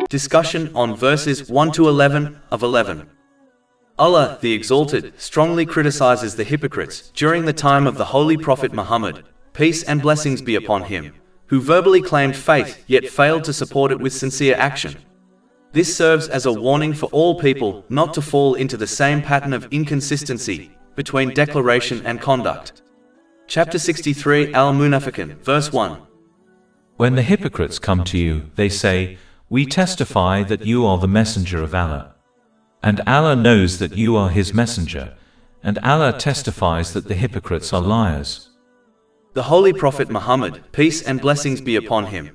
Discussion on verses 1 to 11 of 11. Allah, the Exalted, strongly criticizes the hypocrites during the time of the Holy Prophet Muhammad, peace and blessings be upon him, who verbally claimed faith yet failed to support it with sincere action. This serves as a warning for all people not to fall into the same pattern of inconsistency between declaration and conduct. Chapter 63 Al-Munafiqun, verse 1. When the hypocrites come to you, they say, "We testify that you are the messenger of Allah." And Allah knows that you are His messenger, and Allah testifies that the hypocrites are liars. The Holy Prophet Muhammad, peace and blessings be upon him,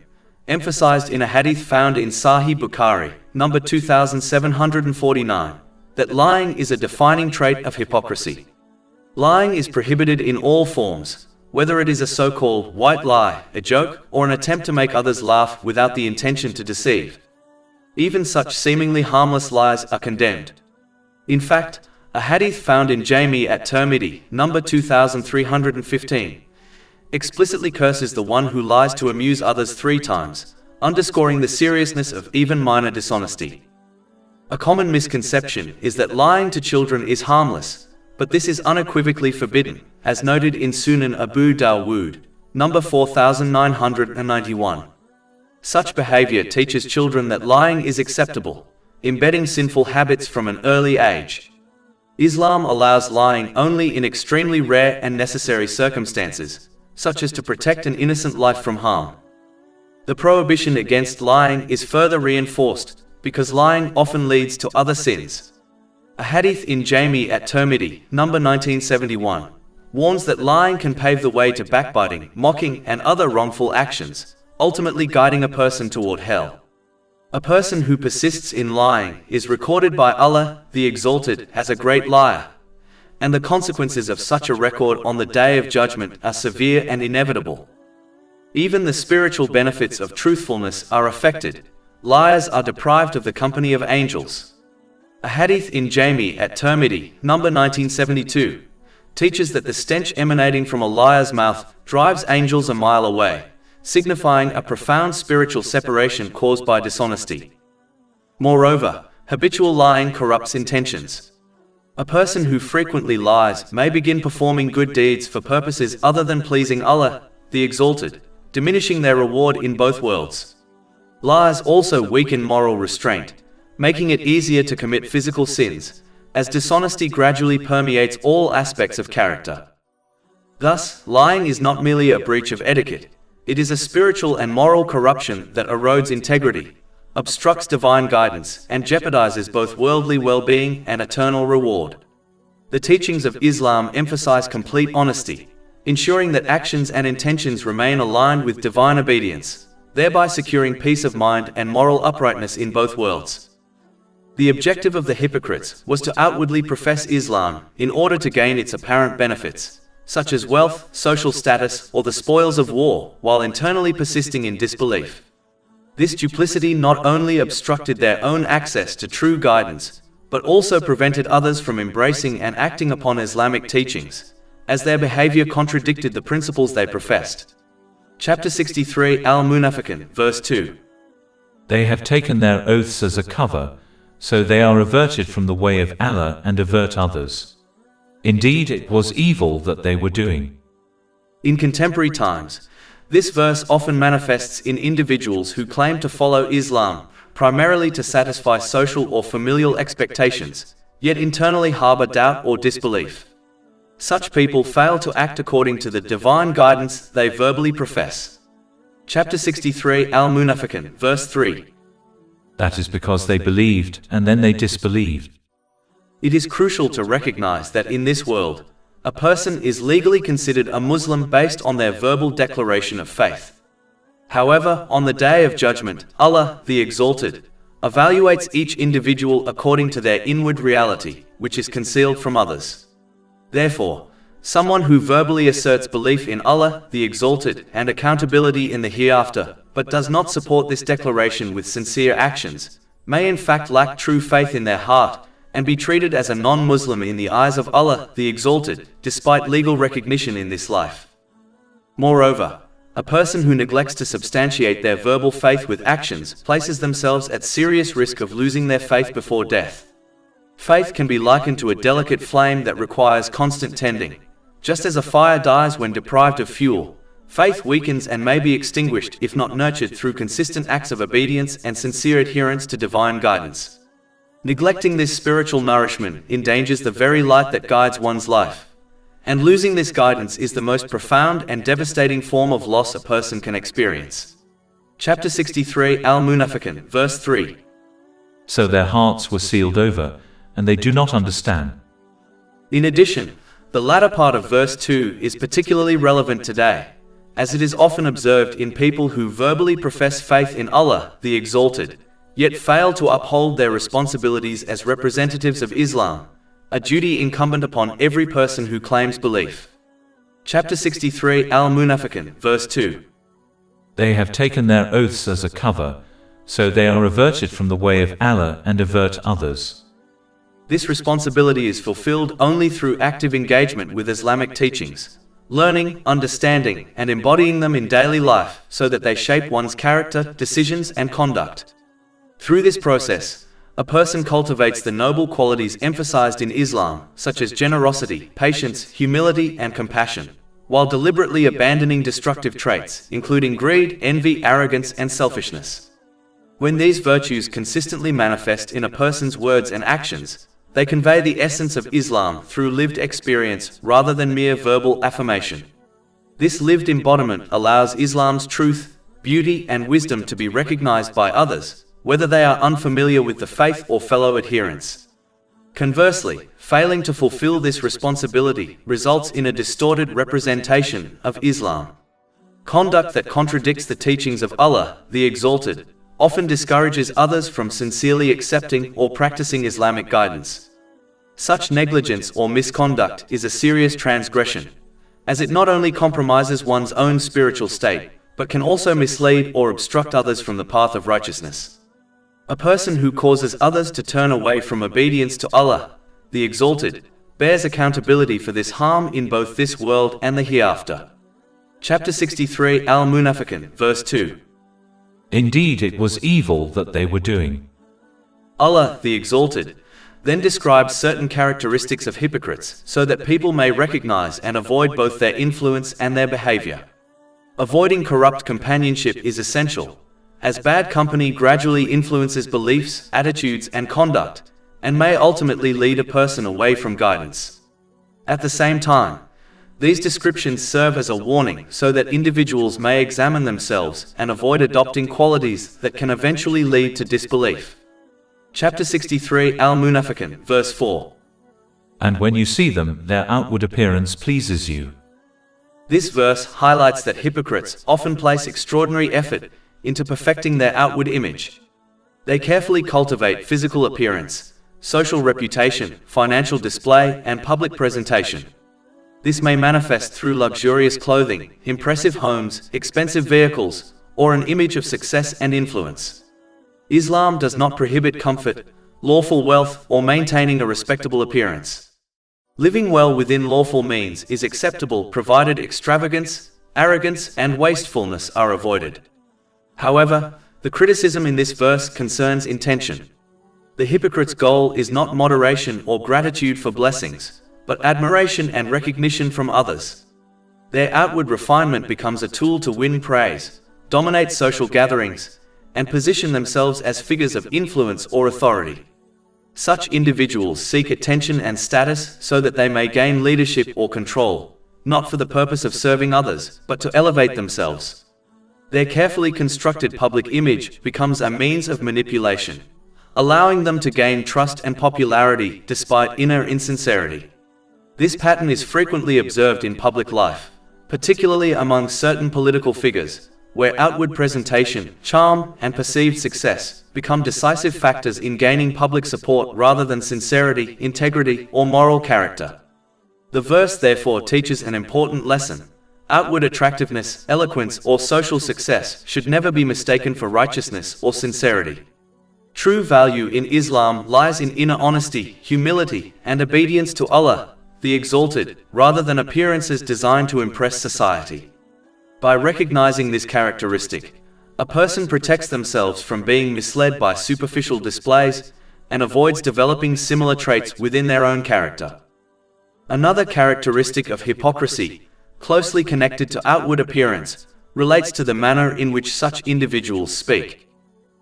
emphasized in a hadith found in Sahih Bukhari, number 2749, that lying is a defining trait of hypocrisy. Lying is prohibited in all forms, whether it is a so-called white lie, a joke, or an attempt to make others laugh without the intention to deceive. Even such seemingly harmless lies are condemned. In fact, a hadith found in Jami at Tirmidhi, number 2315, explicitly curses the one who lies to amuse others 3 times, underscoring the seriousness of even minor dishonesty. A common misconception is that lying to children is harmless, but this is unequivocally forbidden, as noted in Sunan Abu Dawood, number 4991. Such behavior teaches children that lying is acceptable, embedding sinful habits from an early age. Islam allows lying only in extremely rare and necessary circumstances, such as to protect an innocent life from harm. The prohibition against lying is further reinforced, because lying often leads to other sins. A hadith in Jami at Tirmidhi, number 1971, warns that lying can pave the way to backbiting, mocking, and other wrongful actions, ultimately guiding a person toward hell. A person who persists in lying is recorded by Allah, the Exalted, as a great liar, and the consequences of such a record on the Day of Judgment are severe and inevitable. Even the spiritual benefits of truthfulness are affected. Liars are deprived of the company of angels. A hadith in Jami at Tirmidhi, number 1972, teaches that the stench emanating from a liar's mouth drives angels a mile away, signifying a profound spiritual separation caused by dishonesty. Moreover, habitual lying corrupts intentions. A person who frequently lies may begin performing good deeds for purposes other than pleasing Allah, the Exalted, diminishing their reward in both worlds. Lies also weaken moral restraint, making it easier to commit physical sins, as dishonesty gradually permeates all aspects of character. Thus, lying is not merely a breach of etiquette, it is a spiritual and moral corruption that erodes integrity, obstructs divine guidance, and jeopardizes both worldly well-being and eternal reward. The teachings of Islam emphasize complete honesty, ensuring that actions and intentions remain aligned with divine obedience, thereby securing peace of mind and moral uprightness in both worlds. The objective of the hypocrites was to outwardly profess Islam in order to gain its apparent benefits, such as wealth, social status, or the spoils of war, while internally persisting in disbelief. This duplicity not only obstructed their own access to true guidance, but also prevented others from embracing and acting upon Islamic teachings, as their behavior contradicted the principles they professed. Chapter 63 Al-Munafiqun, verse 2. They have taken their oaths as a cover, so they are averted from the way of Allah and avert others. Indeed, it was evil that they were doing. In contemporary times, this verse often manifests in individuals who claim to follow Islam, primarily to satisfy social or familial expectations, yet internally harbor doubt or disbelief. Such people fail to act according to the divine guidance they verbally profess. Chapter 63 Al-Munafiqun, verse 3. That is because they believed, and then they disbelieved. It is crucial to recognize that in this world, a person is legally considered a Muslim based on their verbal declaration of faith. However, on the Day of Judgment, Allah, the Exalted, evaluates each individual according to their inward reality, which is concealed from others. Therefore, someone who verbally asserts belief in Allah, the Exalted, and accountability in the hereafter, but does not support this declaration with sincere actions, may in fact lack true faith in their heart, and be treated as a non-Muslim in the eyes of Allah, the Exalted, despite legal recognition in this life. Moreover, A person who neglects to substantiate their verbal faith with actions places themselves at serious risk of losing their faith before death. Faith can be likened to a delicate flame that requires constant tending. Just as a fire dies when deprived of fuel, faith weakens and may be extinguished if not nurtured through consistent acts of obedience and sincere adherence to divine guidance. Neglecting this spiritual nourishment endangers the very light that guides one's life. And losing this guidance is the most profound and devastating form of loss a person can experience. Chapter 63 Al-Munafiqun, verse 3. So their hearts were sealed over, and they do not understand. In addition, the latter part of verse 2 is particularly relevant today, as it is often observed in people who verbally profess faith in Allah, the Exalted, yet fail to uphold their responsibilities as representatives of Islam, a duty incumbent upon every person who claims belief. Chapter 63 Al-Munafiqun, verse 2. They have taken their oaths as a cover, so they are averted from the way of Allah and avert others. This responsibility is fulfilled only through active engagement with Islamic teachings, learning, understanding, and embodying them in daily life so that they shape one's character, decisions, and conduct. Through this process, a person cultivates the noble qualities emphasized in Islam, such as generosity, patience, humility, and compassion, while deliberately abandoning destructive traits, including greed, envy, arrogance, and selfishness. When these virtues consistently manifest in a person's words and actions, they convey the essence of Islam through lived experience rather than mere verbal affirmation. This lived embodiment allows Islam's truth, beauty, and wisdom to be recognized by others, whether they are unfamiliar with the faith or fellow adherents. Conversely, failing to fulfill this responsibility results in a distorted representation of Islam. Conduct that contradicts the teachings of Allah, the Exalted, often discourages others from sincerely accepting or practicing Islamic guidance. Such negligence or misconduct is a serious transgression, as it not only compromises one's own spiritual state, but can also mislead or obstruct others from the path of righteousness. A person who causes others to turn away from obedience to Allah, the Exalted, bears accountability for this harm in both this world and the hereafter. Chapter 63 Al-Munafiqun, verse 2. Indeed, it was evil that they were doing. Allah, the Exalted, then describes certain characteristics of hypocrites so that people may recognize and avoid both their influence and their behavior. Avoiding corrupt companionship is essential, as bad company gradually influences beliefs, attitudes, and conduct, and may ultimately lead a person away from guidance. At the same time, these descriptions serve as a warning so that individuals may examine themselves and avoid adopting qualities that can eventually lead to disbelief. Chapter 63 Al-Munafiqun, verse 4. And when you see them, their outward appearance pleases you. This verse highlights that hypocrites often place extraordinary effort into perfecting their outward image. They carefully cultivate physical appearance, social reputation, financial display, and public presentation. This may manifest through luxurious clothing, impressive homes, expensive vehicles, or an image of success and influence. Islam does not prohibit comfort, lawful wealth, or maintaining a respectable appearance. Living well within lawful means is acceptable provided extravagance, arrogance, and wastefulness are avoided. However, the criticism in this verse concerns intention. The hypocrite's goal is not moderation or gratitude for blessings, but admiration and recognition from others. Their outward refinement becomes a tool to win praise, dominate social gatherings, and position themselves as figures of influence or authority. Such individuals seek attention and status so that they may gain leadership or control, not for the purpose of serving others, but to elevate themselves. Their carefully constructed public image becomes a means of manipulation, allowing them to gain trust and popularity despite inner insincerity. This pattern is frequently observed in public life, particularly among certain political figures, where outward presentation, charm, and perceived success become decisive factors in gaining public support rather than sincerity, integrity, or moral character. The verse therefore teaches an important lesson. Outward attractiveness, eloquence, or social success should never be mistaken for righteousness or sincerity. True value in Islam lies in inner honesty, humility, and obedience to Allah, the Exalted, rather than appearances designed to impress society. By recognizing this characteristic, a person protects themselves from being misled by superficial displays and avoids developing similar traits within their own character. Another characteristic of hypocrisy, closely connected to outward appearance, relates to the manner in which such individuals speak.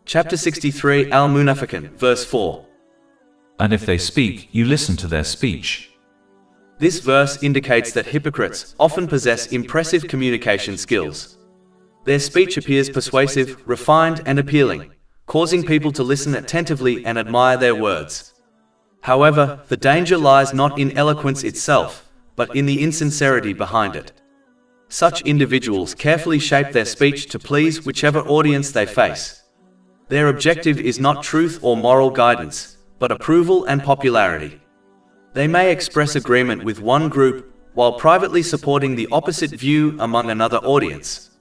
Chapter 63 Al-Munafiqun, verse 4. And if they speak, you listen to their speech. This verse indicates that hypocrites often possess impressive communication skills. Their speech appears persuasive, refined, and appealing, causing people to listen attentively and admire their words. However, the danger lies not in eloquence itself, but in the insincerity behind it. Such individuals carefully shape their speech to please whichever audience they face. Their objective is not truth or moral guidance, but approval and popularity. They may express agreement with one group, while privately supporting the opposite view among another audience.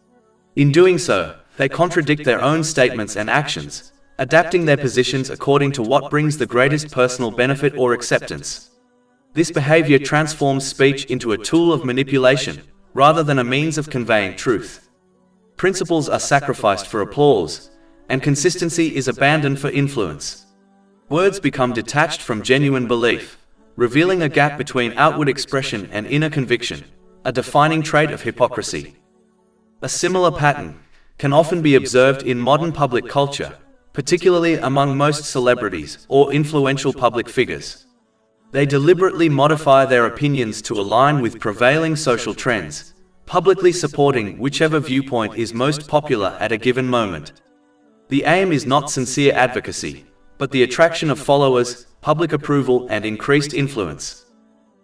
In doing so, they contradict their own statements and actions, adapting their positions according to what brings the greatest personal benefit or acceptance. This behavior transforms speech into a tool of manipulation, rather than a means of conveying truth. Principles are sacrificed for applause, and consistency is abandoned for influence. Words become detached from genuine belief, revealing a gap between outward expression and inner conviction, a defining trait of hypocrisy. A similar pattern can often be observed in modern public culture, particularly among most celebrities or influential public figures. They deliberately modify their opinions to align with prevailing social trends, publicly supporting whichever viewpoint is most popular at a given moment. The aim is not sincere advocacy, but the attraction of followers, public approval, and increased influence.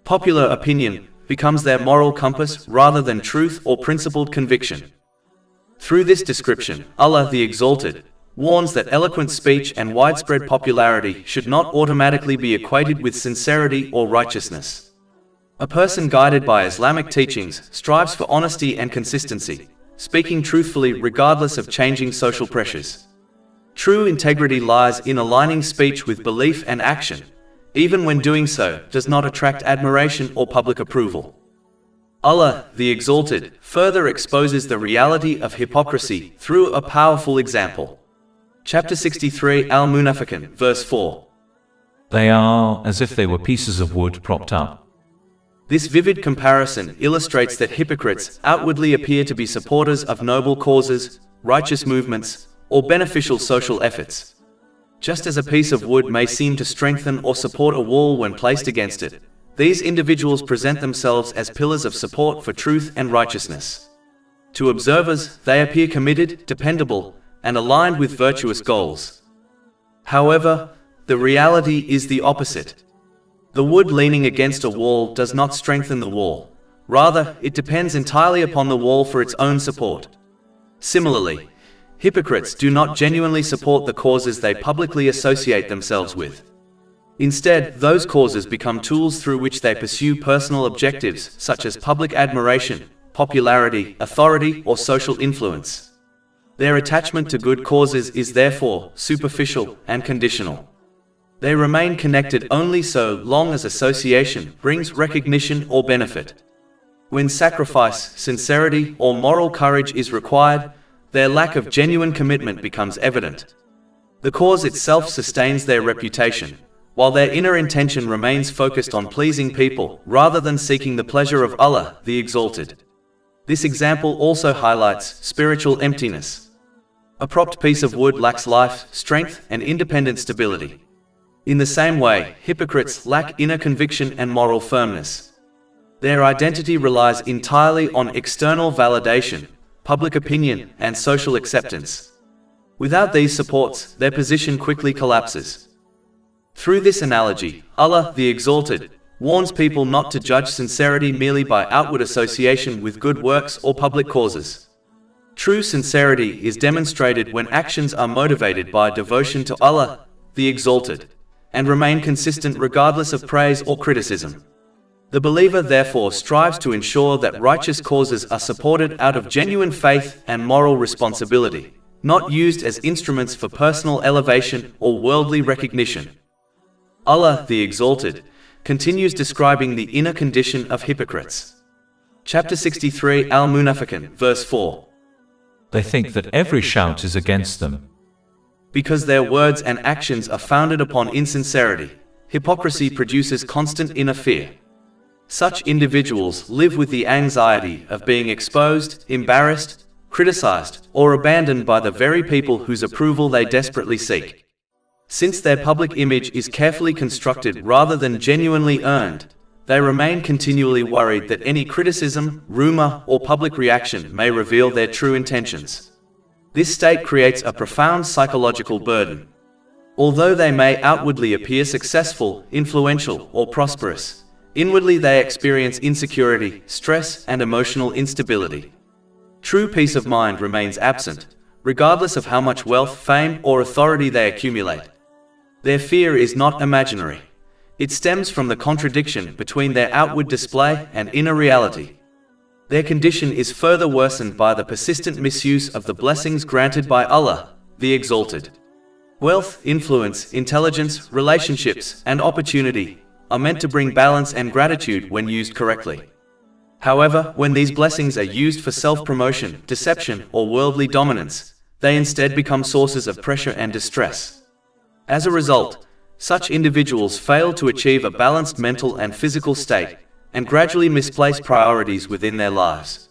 Popular opinion becomes their moral compass rather than truth or principled conviction. Through this description, Allah the Exalted warns that eloquent speech and widespread popularity should not automatically be equated with sincerity or righteousness. A person guided by Islamic teachings strives for honesty and consistency, speaking truthfully regardless of changing social pressures. True integrity lies in aligning speech with belief and action, even when doing so does not attract admiration or public approval. Allah, the Exalted, further exposes the reality of hypocrisy through a powerful example. Chapter 63 Al-Munafiqun, verse 4. They are as if they were pieces of wood propped up. This vivid comparison illustrates that hypocrites outwardly appear to be supporters of noble causes, righteous movements, or beneficial social efforts. Just as a piece of wood may seem to strengthen or support a wall when placed against it, these individuals present themselves as pillars of support for truth and righteousness. To observers, they appear committed, dependable, and aligned with virtuous goals. However, the reality is the opposite. The wood leaning against a wall does not strengthen the wall. Rather, it depends entirely upon the wall for its own support. Similarly, hypocrites do not genuinely support the causes they publicly associate themselves with. Instead, those causes become tools through which they pursue personal objectives such as public admiration, popularity, authority, or social influence. Their attachment to good causes is therefore superficial and conditional. They remain connected only so long as association brings recognition or benefit. When sacrifice, sincerity, or moral courage is required, their lack of genuine commitment becomes evident. The cause itself sustains their reputation, while their inner intention remains focused on pleasing people rather than seeking the pleasure of Allah, the Exalted. This example also highlights spiritual emptiness. A propped piece of wood lacks life, strength, and independent stability. In the same way, hypocrites lack inner conviction and moral firmness. Their identity relies entirely on external validation, public opinion, and social acceptance. Without these supports, their position quickly collapses. Through this analogy, Allah, the Exalted, warns people not to judge sincerity merely by outward association with good works or public causes. True sincerity is demonstrated when actions are motivated by devotion to Allah, the Exalted, and remain consistent regardless of praise or criticism. The believer therefore strives to ensure that righteous causes are supported out of genuine faith and moral responsibility, not used as instruments for personal elevation or worldly recognition. Allah, the Exalted, continues describing the inner condition of hypocrites. Chapter 63 Al-Munafiqun, verse 4. They think that every shout is against them. Because their words and actions are founded upon insincerity, hypocrisy produces constant inner fear. Such individuals live with the anxiety of being exposed, embarrassed, criticized, or abandoned by the very people whose approval they desperately seek. Since their public image is carefully constructed rather than genuinely earned, they remain continually worried that any criticism, rumor, or public reaction may reveal their true intentions. This state creates a profound psychological burden. Although they may outwardly appear successful, influential, or prosperous, inwardly they experience insecurity, stress, and emotional instability. True peace of mind remains absent, regardless of how much wealth, fame, or authority they accumulate. Their fear is not imaginary. It stems from the contradiction between their outward display and inner reality. Their condition is further worsened by the persistent misuse of the blessings granted by Allah, the Exalted. Wealth, influence, intelligence, relationships, and opportunity are meant to bring balance and gratitude when used correctly. However, when these blessings are used for self-promotion, deception, or worldly dominance, they instead become sources of pressure and distress. As a result, such individuals fail to achieve a balanced mental and physical state, and gradually misplace priorities within their lives.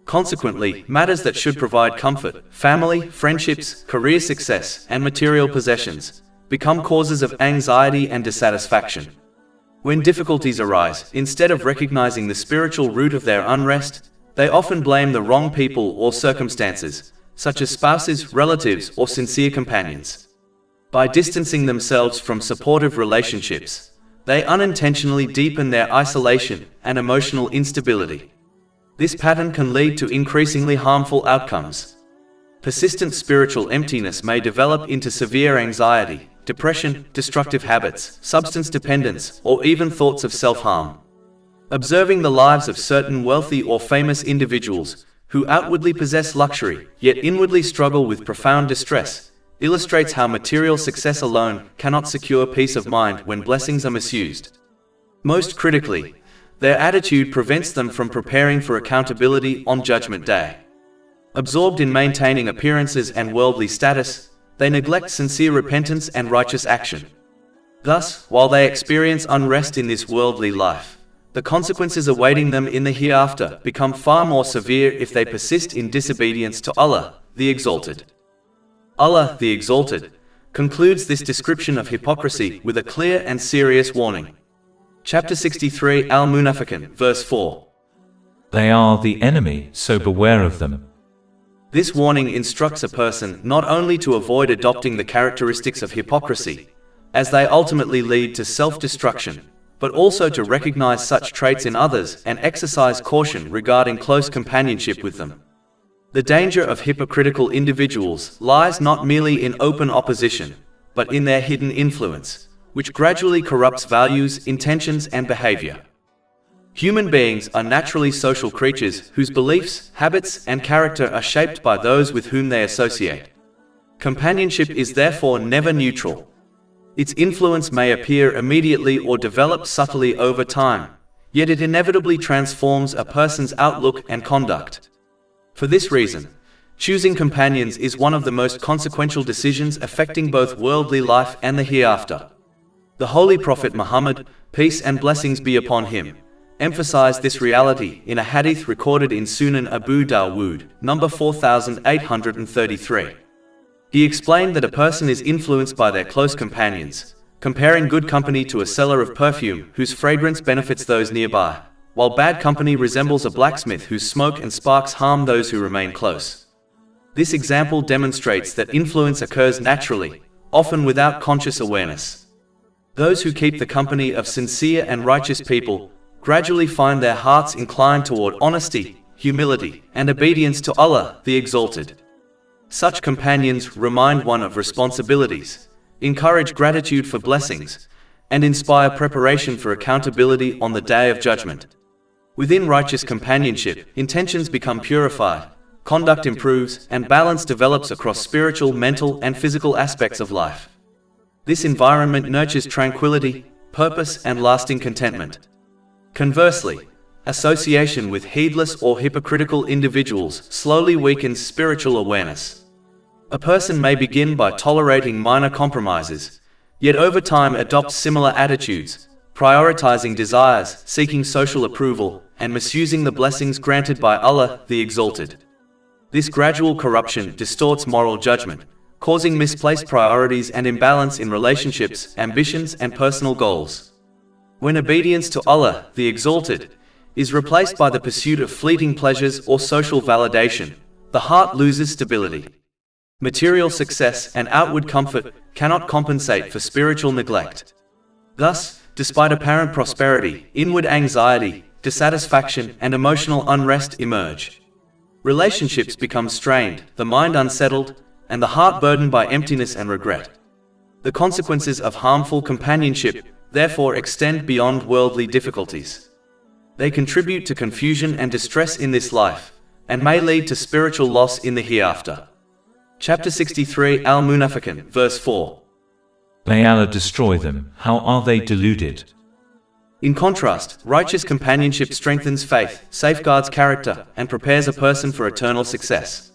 Consequently, matters that should provide comfort, family, friendships, career success, and material possessions, become causes of anxiety and dissatisfaction. When difficulties arise, instead of recognizing the spiritual root of their unrest, they often blame the wrong people or circumstances, such as spouses, relatives, or sincere companions. By distancing themselves from supportive relationships, they unintentionally deepen their isolation and emotional instability. This pattern can lead to increasingly harmful outcomes. Persistent spiritual emptiness may develop into severe anxiety, depression, destructive habits, substance dependence, or even thoughts of self-harm. Observing the lives of certain wealthy or famous individuals who outwardly possess luxury, yet inwardly struggle with profound distress, illustrates how material success alone cannot secure peace of mind when blessings are misused. Most critically, their attitude prevents them from preparing for accountability on Judgment Day. Absorbed in maintaining appearances and worldly status, they neglect sincere repentance and righteous action. Thus, while they experience unrest in this worldly life, the consequences awaiting them in the hereafter become far more severe if they persist in disobedience to Allah, the Exalted. Allah, the Exalted, concludes this description of hypocrisy with a clear and serious warning. Chapter 63 Al-Munafiqun, verse 4. They are the enemy, so beware of them. This warning instructs a person not only to avoid adopting the characteristics of hypocrisy, as they ultimately lead to self-destruction, but also to recognize such traits in others and exercise caution regarding close companionship with them. The danger of hypocritical individuals lies not merely in open opposition, but in their hidden influence, which gradually corrupts values, intentions, and behavior. Human beings are naturally social creatures whose beliefs, habits, and character are shaped by those with whom they associate. Companionship is therefore never neutral. Its influence may appear immediately or develop subtly over time, yet it inevitably transforms a person's outlook and conduct. For this reason, choosing companions is one of the most consequential decisions affecting both worldly life and the hereafter. The Holy Prophet Muhammad, peace and blessings be upon him, emphasized this reality in a hadith recorded in Sunan Abu Dawood, number 4833. He explained that a person is influenced by their close companions, comparing good company to a seller of perfume whose fragrance benefits those nearby, while bad company resembles a blacksmith whose smoke and sparks harm those who remain close. This example demonstrates that influence occurs naturally, often without conscious awareness. Those who keep the company of sincere and righteous people gradually find their hearts inclined toward honesty, humility, and obedience to Allah, the Exalted. Such companions remind one of responsibilities, encourage gratitude for blessings, and inspire preparation for accountability on the Day of Judgment. Within righteous companionship, intentions become purified, conduct improves, and balance develops across spiritual, mental, and physical aspects of life. This environment nurtures tranquility, purpose, and lasting contentment. Conversely, association with heedless or hypocritical individuals slowly weakens spiritual awareness. A person may begin by tolerating minor compromises, yet over time adopts similar attitudes, prioritizing desires, seeking social approval, and misusing the blessings granted by Allah the Exalted. This gradual corruption distorts moral judgment, causing misplaced priorities and imbalance in relationships, ambitions, and personal goals. When obedience to Allah the Exalted is replaced by the pursuit of fleeting pleasures or social validation, the heart loses stability. Material success and outward comfort cannot compensate for spiritual neglect. Thus, despite apparent prosperity, inward anxiety, dissatisfaction, and emotional unrest emerge. Relationships become strained, the mind unsettled, and the heart burdened by emptiness and regret. The consequences of harmful companionship, therefore, extend beyond worldly difficulties. They contribute to confusion and distress in this life, and may lead to spiritual loss in the hereafter. Chapter 63 Al-Munafiqun, verse 4. May Allah destroy them, how are they deluded? In contrast, righteous companionship strengthens faith, safeguards character, and prepares a person for eternal success.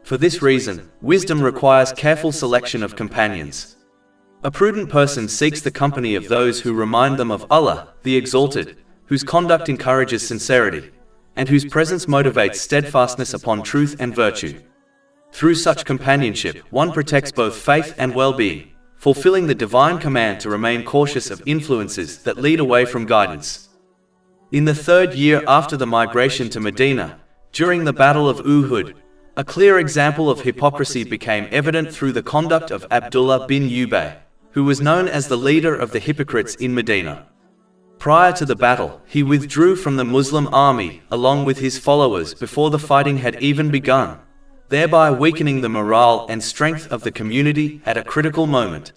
For this reason, wisdom requires careful selection of companions. A prudent person seeks the company of those who remind them of Allah, the Exalted, whose conduct encourages sincerity, and whose presence motivates steadfastness upon truth and virtue. Through such companionship, one protects both faith and well-being, fulfilling the divine command to remain cautious of influences that lead away from guidance. In the third year after the migration to Medina, during the Battle of Uhud, a clear example of hypocrisy became evident through the conduct of Abdullah bin Ubay, who was known as the leader of the hypocrites in Medina. Prior to the battle, he withdrew from the Muslim army along with his followers before the fighting had even begun, thereby weakening the morale and strength of the community at a critical moment.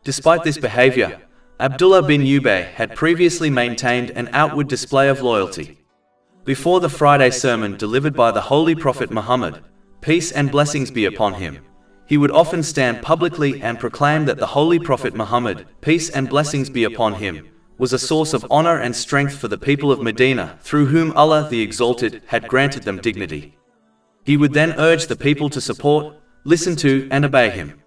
Despite this behavior, Abdullah bin Ubay had previously maintained an outward display of loyalty. Before the Friday sermon delivered by the Holy Prophet Muhammad, peace and blessings be upon him, he would often stand publicly and proclaim that the Holy Prophet Muhammad, peace and blessings be upon him, was a source of honor and strength for the people of Medina, through whom Allah the Exalted had granted them dignity. He would then urge the people to support, listen to, and obey him.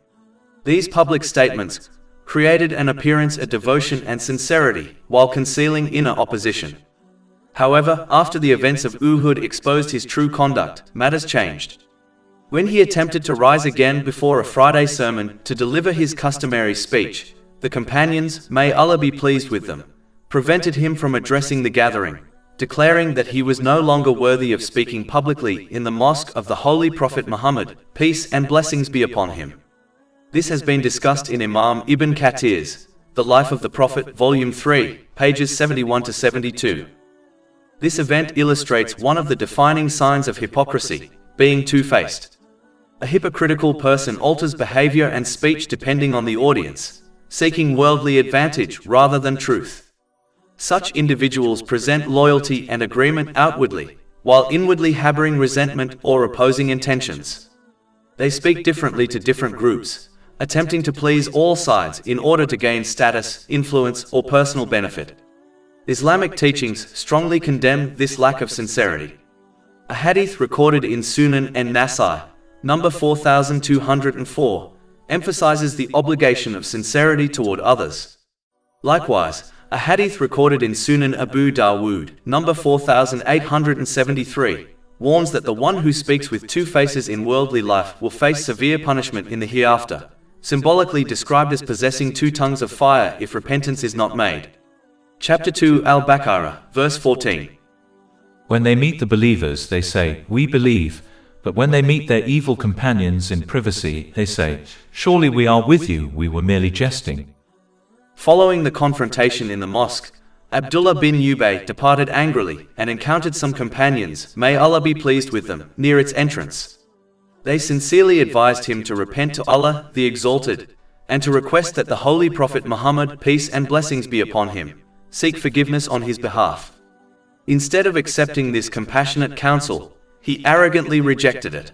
These public statements created an appearance of devotion and sincerity, while concealing inner opposition. However, after the events of Uhud exposed his true conduct, matters changed. When he attempted to rise again before a Friday sermon to deliver his customary speech, the companions, may Allah be pleased with them, prevented him from addressing the gathering, declaring that he was no longer worthy of speaking publicly in the mosque of the Holy Prophet Muhammad, peace and blessings be upon him. This has been discussed in Imam Ibn Kathir's The Life of the Prophet, Volume 3, pages 71 to 72. This event illustrates one of the defining signs of hypocrisy, being two-faced. A hypocritical person alters behavior and speech depending on the audience, seeking worldly advantage rather than truth. Such individuals present loyalty and agreement outwardly, while inwardly harboring resentment or opposing intentions. They speak differently to different groups, attempting to please all sides in order to gain status, influence, or personal benefit. Islamic teachings strongly condemn this lack of sincerity. A hadith recorded in Sunan and Nasai, number 4204, emphasizes the obligation of sincerity toward others. Likewise, a hadith recorded in Sunan Abu Dawood, number 4873, warns that the one who speaks with two faces in worldly life will face severe punishment in the hereafter, symbolically described as possessing two tongues of fire if repentance is not made. Chapter 2 Al-Baqarah, verse 14. When they meet the believers, they say, "We believe," but when they meet their evil companions in privacy, they say, "Surely we are with you, we were merely jesting." Following the confrontation in the mosque, Abdullah bin Ubay departed angrily and encountered some companions, may Allah be pleased with them, near its entrance. They sincerely advised him to repent to Allah, the Exalted, and to request that the Holy Prophet Muhammad, peace and blessings be upon him, seek forgiveness on his behalf. Instead of accepting this compassionate counsel, he arrogantly rejected it.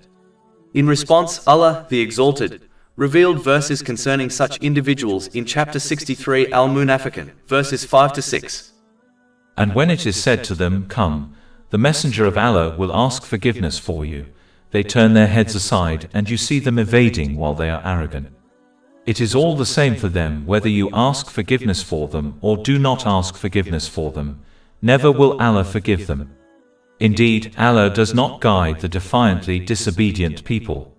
In response, Allah, the Exalted, revealed verses concerning such individuals in chapter 63 Al-Munafiqun, verses 5 to 6. And when it is said to them, "Come," the messenger of Allah will ask forgiveness for you. They turn their heads aside and you see them evading while they are arrogant. It is all the same for them whether you ask forgiveness for them or do not ask forgiveness for them. Never will Allah forgive them. Indeed, Allah does not guide the defiantly disobedient people.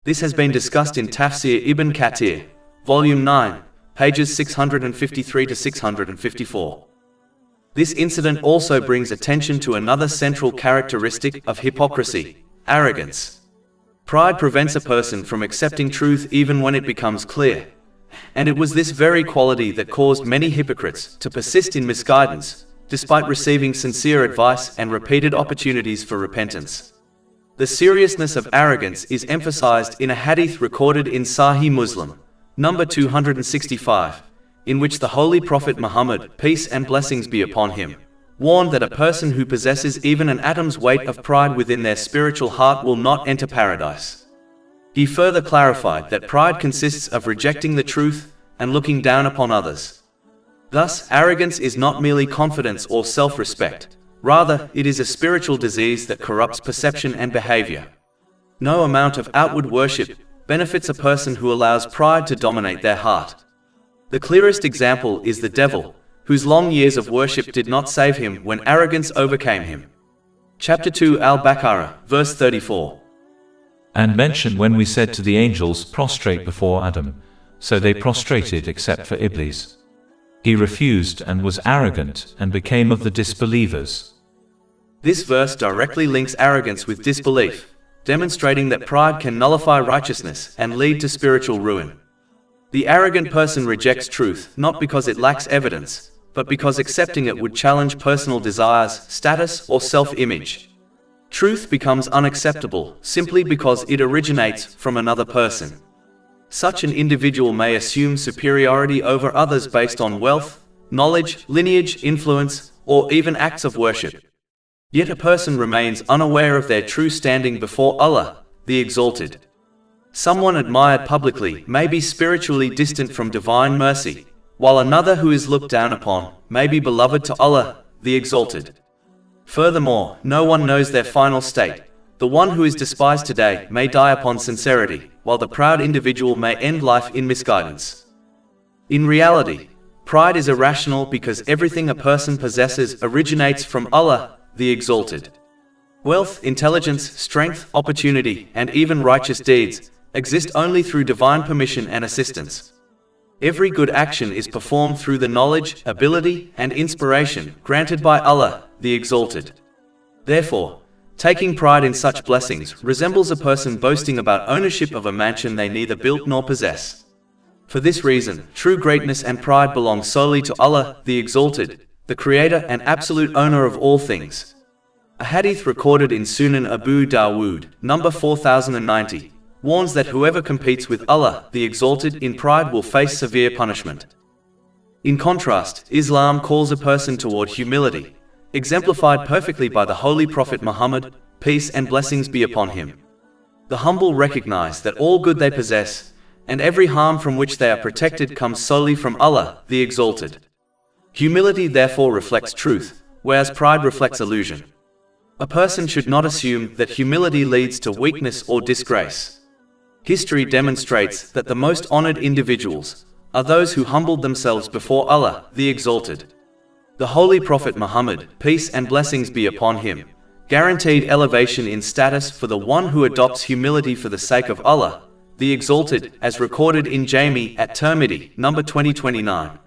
This has been discussed in Tafsir Ibn Kathir, Volume 9, pages 653 to 654. This incident also brings attention to another central characteristic of hypocrisy: arrogance. Pride prevents a person from accepting truth even when it becomes clear. And it was this very quality that caused many hypocrites to persist in misguidance, despite receiving sincere advice and repeated opportunities for repentance. The seriousness of arrogance is emphasized in a hadith recorded in Sahih Muslim, number 265, in which the Holy Prophet Muhammad, peace and blessings be upon him, warned that a person who possesses even an atom's weight of pride within their spiritual heart will not enter paradise. He further clarified that pride consists of rejecting the truth and looking down upon others. Thus, arrogance is not merely confidence or self-respect. Rather, it is a spiritual disease that corrupts perception and behavior. No amount of outward worship benefits a person who allows pride to dominate their heart. The clearest example is the devil, whose long years of worship did not save him when arrogance overcame him. Chapter 2 Al-Baqarah, verse 34. And mention when we said to the angels, "Prostrate before Adam," so they prostrated except for Iblis. He refused and was arrogant and became of the disbelievers. This verse directly links arrogance with disbelief, demonstrating that pride can nullify righteousness and lead to spiritual ruin. The arrogant person rejects truth not because it lacks evidence, but because accepting it would challenge personal desires, status, or self-image. Truth becomes unacceptable simply because it originates from another person. Such an individual may assume superiority over others based on wealth, knowledge, lineage, influence, or even acts of worship. Yet a person remains unaware of their true standing before Allah, the Exalted. Someone admired publicly may be spiritually distant from divine mercy, while another who is looked down upon may be beloved to Allah, the Exalted. Furthermore, no one knows their final state. The one who is despised today may die upon sincerity, while the proud individual may end life in misguidance. In reality, pride is irrational because everything a person possesses originates from Allah, the Exalted. Wealth, intelligence, strength, opportunity, and even righteous deeds exist only through divine permission and assistance. Every good action is performed through the knowledge, ability, and inspiration granted by Allah, the Exalted. Therefore, taking pride in such blessings resembles a person boasting about ownership of a mansion they neither built nor possess. For this reason, true greatness and pride belong solely to Allah, the Exalted, the Creator and absolute owner of all things. A hadith recorded in Sunan Abu Dawood, number 4090, warns that whoever competes with Allah, the Exalted, in pride will face severe punishment. In contrast, Islam calls a person toward humility, exemplified perfectly by the Holy Prophet Muhammad, peace and blessings be upon him. The humble recognize that all good they possess, and every harm from which they are protected comes solely from Allah, the Exalted. Humility therefore reflects truth, whereas pride reflects illusion. A person should not assume that humility leads to weakness or disgrace. History demonstrates that the most honored individuals are those who humbled themselves before Allah, the Exalted. The Holy Prophet Muhammad, peace and blessings be upon him, guaranteed elevation in status for the one who adopts humility for the sake of Allah, the Exalted, as recorded in Jami at Tirmidhi, number 2029.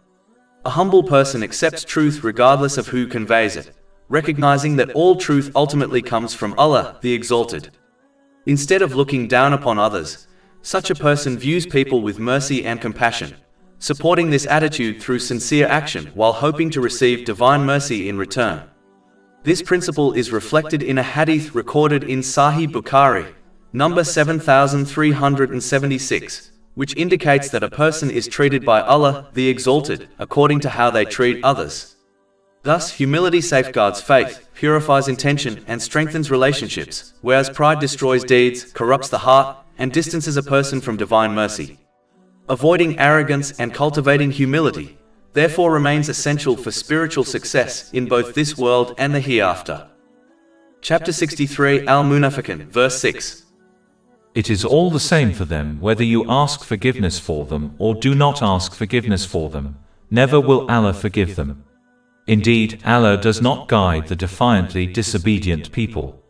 A humble person accepts truth regardless of who conveys it, recognizing that all truth ultimately comes from Allah, the Exalted. Instead of looking down upon others, such a person views people with mercy and compassion, supporting this attitude through sincere action while hoping to receive divine mercy in return. This principle is reflected in a hadith recorded in Sahih Bukhari, number 7376, which indicates that a person is treated by Allah, the Exalted, according to how they treat others. Thus, humility safeguards faith, purifies intention, and strengthens relationships, whereas pride destroys deeds, corrupts the heart, and distances a person from divine mercy. Avoiding arrogance and cultivating humility, therefore remains essential for spiritual success in both this world and the hereafter. Chapter 63 Al-Munafiqun, verse 6. It is all the same for them whether you ask forgiveness for them or do not ask forgiveness for them. Never will Allah forgive them. Indeed, Allah does not guide the defiantly disobedient people.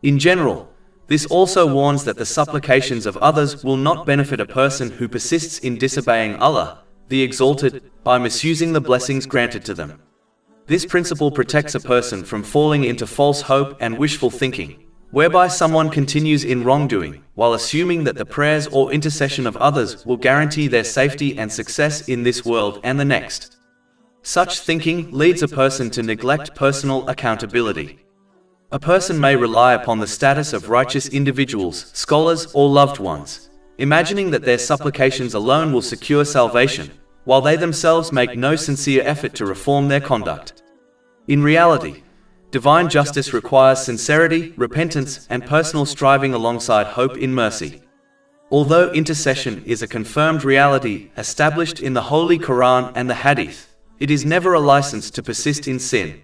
In general, this also warns that the supplications of others will not benefit a person who persists in disobeying Allah, the Exalted, by misusing the blessings granted to them. This principle protects a person from falling into false hope and wishful thinking, whereby someone continues in wrongdoing, while assuming that the prayers or intercession of others will guarantee their safety and success in this world and the next. Such thinking leads a person to neglect personal accountability. A person may rely upon the status of righteous individuals, scholars, or loved ones, imagining that their supplications alone will secure salvation, while they themselves make no sincere effort to reform their conduct. In reality, divine justice requires sincerity, repentance, and personal striving alongside hope in mercy. Although intercession is a confirmed reality established in the Holy Quran and the Hadith, it is never a license to persist in sin.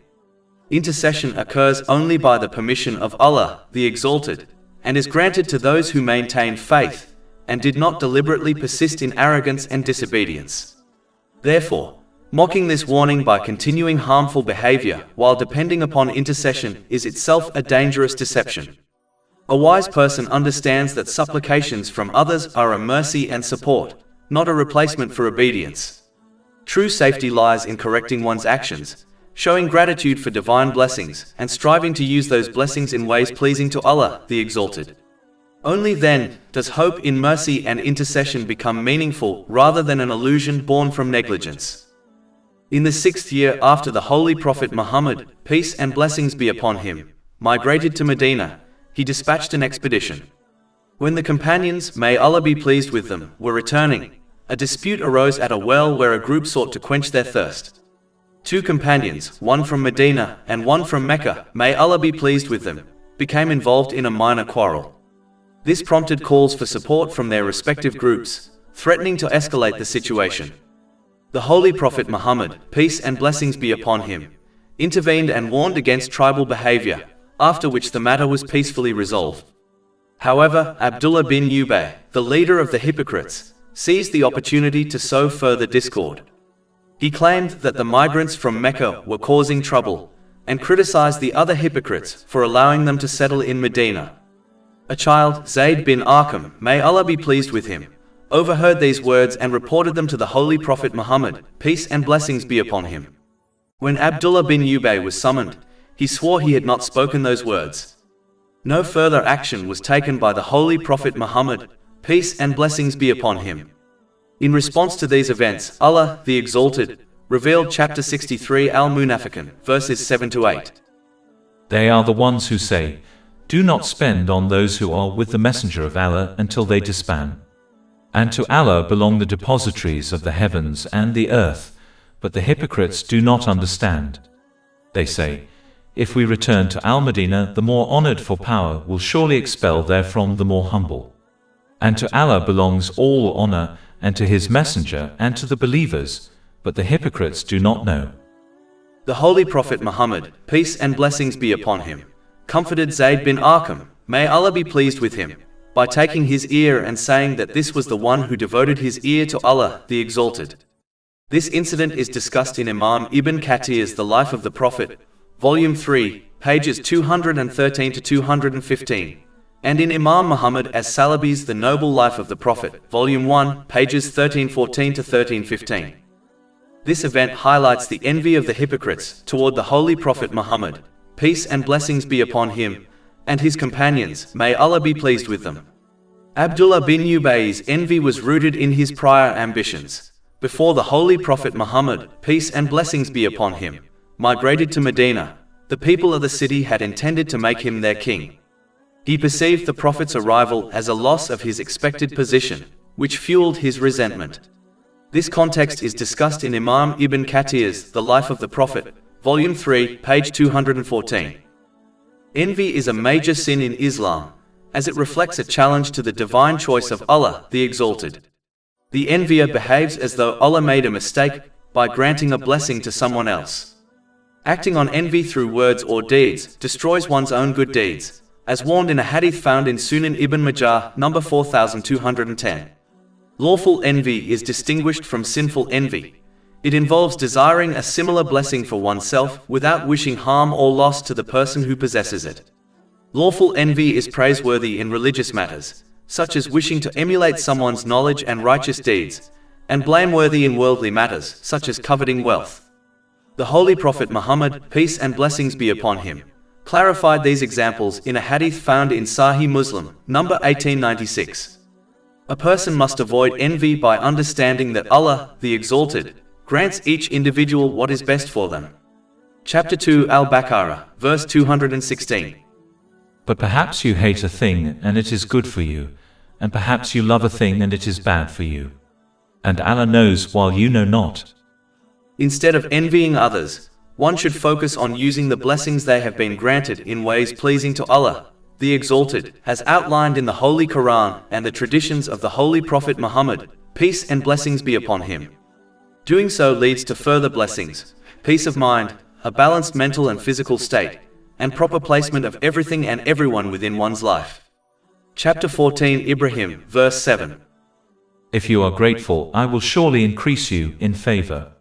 Intercession occurs only by the permission of Allah, the Exalted, and is granted to those who maintain faith and did not deliberately persist in arrogance and disobedience. Therefore, mocking this warning by continuing harmful behavior while depending upon intercession is itself a dangerous deception. A wise person understands that supplications from others are a mercy and support, not a replacement for obedience. True safety lies in correcting one's actions, showing gratitude for divine blessings, and striving to use those blessings in ways pleasing to Allah, the Exalted. Only then does hope in mercy and intercession become meaningful rather than an illusion born from negligence. In the 6th year after the Holy Prophet Muhammad, peace and blessings be upon him, migrated to Medina, he dispatched an expedition. When the companions, may Allah be pleased with them, were returning, a dispute arose at a well where a group sought to quench their thirst. 2 companions, one from Medina and one from Mecca, may Allah be pleased with them, became involved in a minor quarrel. This prompted calls for support from their respective groups, threatening to escalate the situation. The Holy Prophet Muhammad, peace and blessings be upon him, intervened and warned against tribal behavior, after which the matter was peacefully resolved. However, Abdullah bin Ubay, the leader of the hypocrites, seized the opportunity to sow further discord. He claimed that the migrants from Mecca were causing trouble, and criticized the other hypocrites for allowing them to settle in Medina. A child, Zayd bin Arqam, may Allah be pleased with him, overheard these words and reported them to the Holy Prophet Muhammad, peace and blessings be upon him. When Abdullah bin Ubay was summoned, he swore he had not spoken those words. No further action was taken by the Holy Prophet Muhammad, peace and blessings be upon him. In response to these events, Allah, the Exalted, revealed chapter 63 Al-Munafiqun, verses 7 to 8. They are the ones who say, "Do not spend on those who are with the Messenger of Allah until they disband. And to Allah belong the depositories of the heavens and the earth, but the hypocrites do not understand. They say, if we return to Al-Madinah, the more honored for power will surely expel therefrom the more humble. And to Allah belongs all honor, and to His Messenger and to the believers, but the hypocrites do not know." The Holy Prophet Muhammad, peace and blessings be upon him, comforted Zayd bin Arqam, may Allah be pleased with him, by taking his ear and saying that this was the one who devoted his ear to Allah, the Exalted. This incident is discussed in Imam Ibn Kathir's The Life of the Prophet, Volume 3, pages 213 to 215, and in Imam Muhammad as-Salabi's The Noble Life of the Prophet, Volume 1, pages 1314 to 1315. This event highlights the envy of the hypocrites toward the Holy Prophet Muhammad, peace and blessings be upon him, and his companions, may Allah be pleased with them. Abdullah bin Ubay's envy was rooted in his prior ambitions. Before the Holy Prophet Muhammad, peace and blessings be upon him, migrated to Medina, the people of the city had intended to make him their king. He perceived the Prophet's arrival as a loss of his expected position, which fueled his resentment. This context is discussed in Imam Ibn Kathir's The Life of the Prophet, Volume 3, page 214. Envy is a major sin in Islam, as it reflects a challenge to the divine choice of Allah, the Exalted. The envier behaves as though Allah made a mistake by granting a blessing to someone else. Acting on envy through words or deeds destroys one's own good deeds, as warned in a hadith found in Sunan Ibn Majah, number 4210. Lawful envy is distinguished from sinful envy. It involves desiring a similar blessing for oneself without wishing harm or loss to the person who possesses it. Lawful envy is praiseworthy in religious matters, such as wishing to emulate someone's knowledge and righteous deeds, and blameworthy in worldly matters, such as coveting wealth. The Holy Prophet Muhammad, peace and blessings be upon him, clarified these examples in a hadith found in Sahih Muslim, number 1896. A person must avoid envy by understanding that Allah, the Exalted, grants each individual what is best for them. Chapter 2 Al-Baqarah, verse 216. But perhaps you hate a thing and it is good for you, and perhaps you love a thing and it is bad for you. And Allah knows while you know not. Instead of envying others, one should focus on using the blessings they have been granted in ways pleasing to Allah, the Exalted, as outlined in the Holy Quran and the traditions of the Holy Prophet Muhammad, peace and blessings be upon him. Doing so leads to further blessings, peace of mind, a balanced mental and physical state, and proper placement of everything and everyone within one's life. Chapter 14 Ibrahim, verse 7. If you are grateful, I will surely increase you in favor.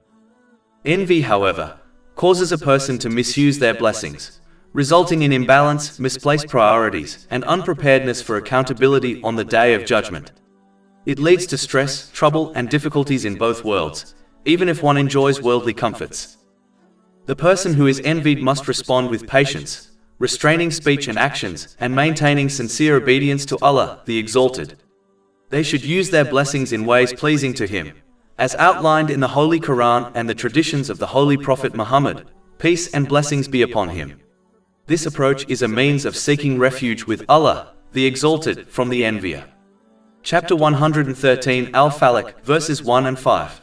Envy, however, causes a person to misuse their blessings, resulting in imbalance, misplaced priorities, and unpreparedness for accountability on the Day of Judgment. It leads to stress, trouble, and difficulties in both worlds, even if one enjoys worldly comforts. The person who is envied must respond with patience, restraining speech and actions, and maintaining sincere obedience to Allah, the Exalted. They should use their blessings in ways pleasing to Him, as outlined in the Holy Quran and the traditions of the Holy Prophet Muhammad, peace and blessings be upon him. This approach is a means of seeking refuge with Allah, the Exalted, from the envier. Chapter 113 Al-Falaq, verses 1 and 5.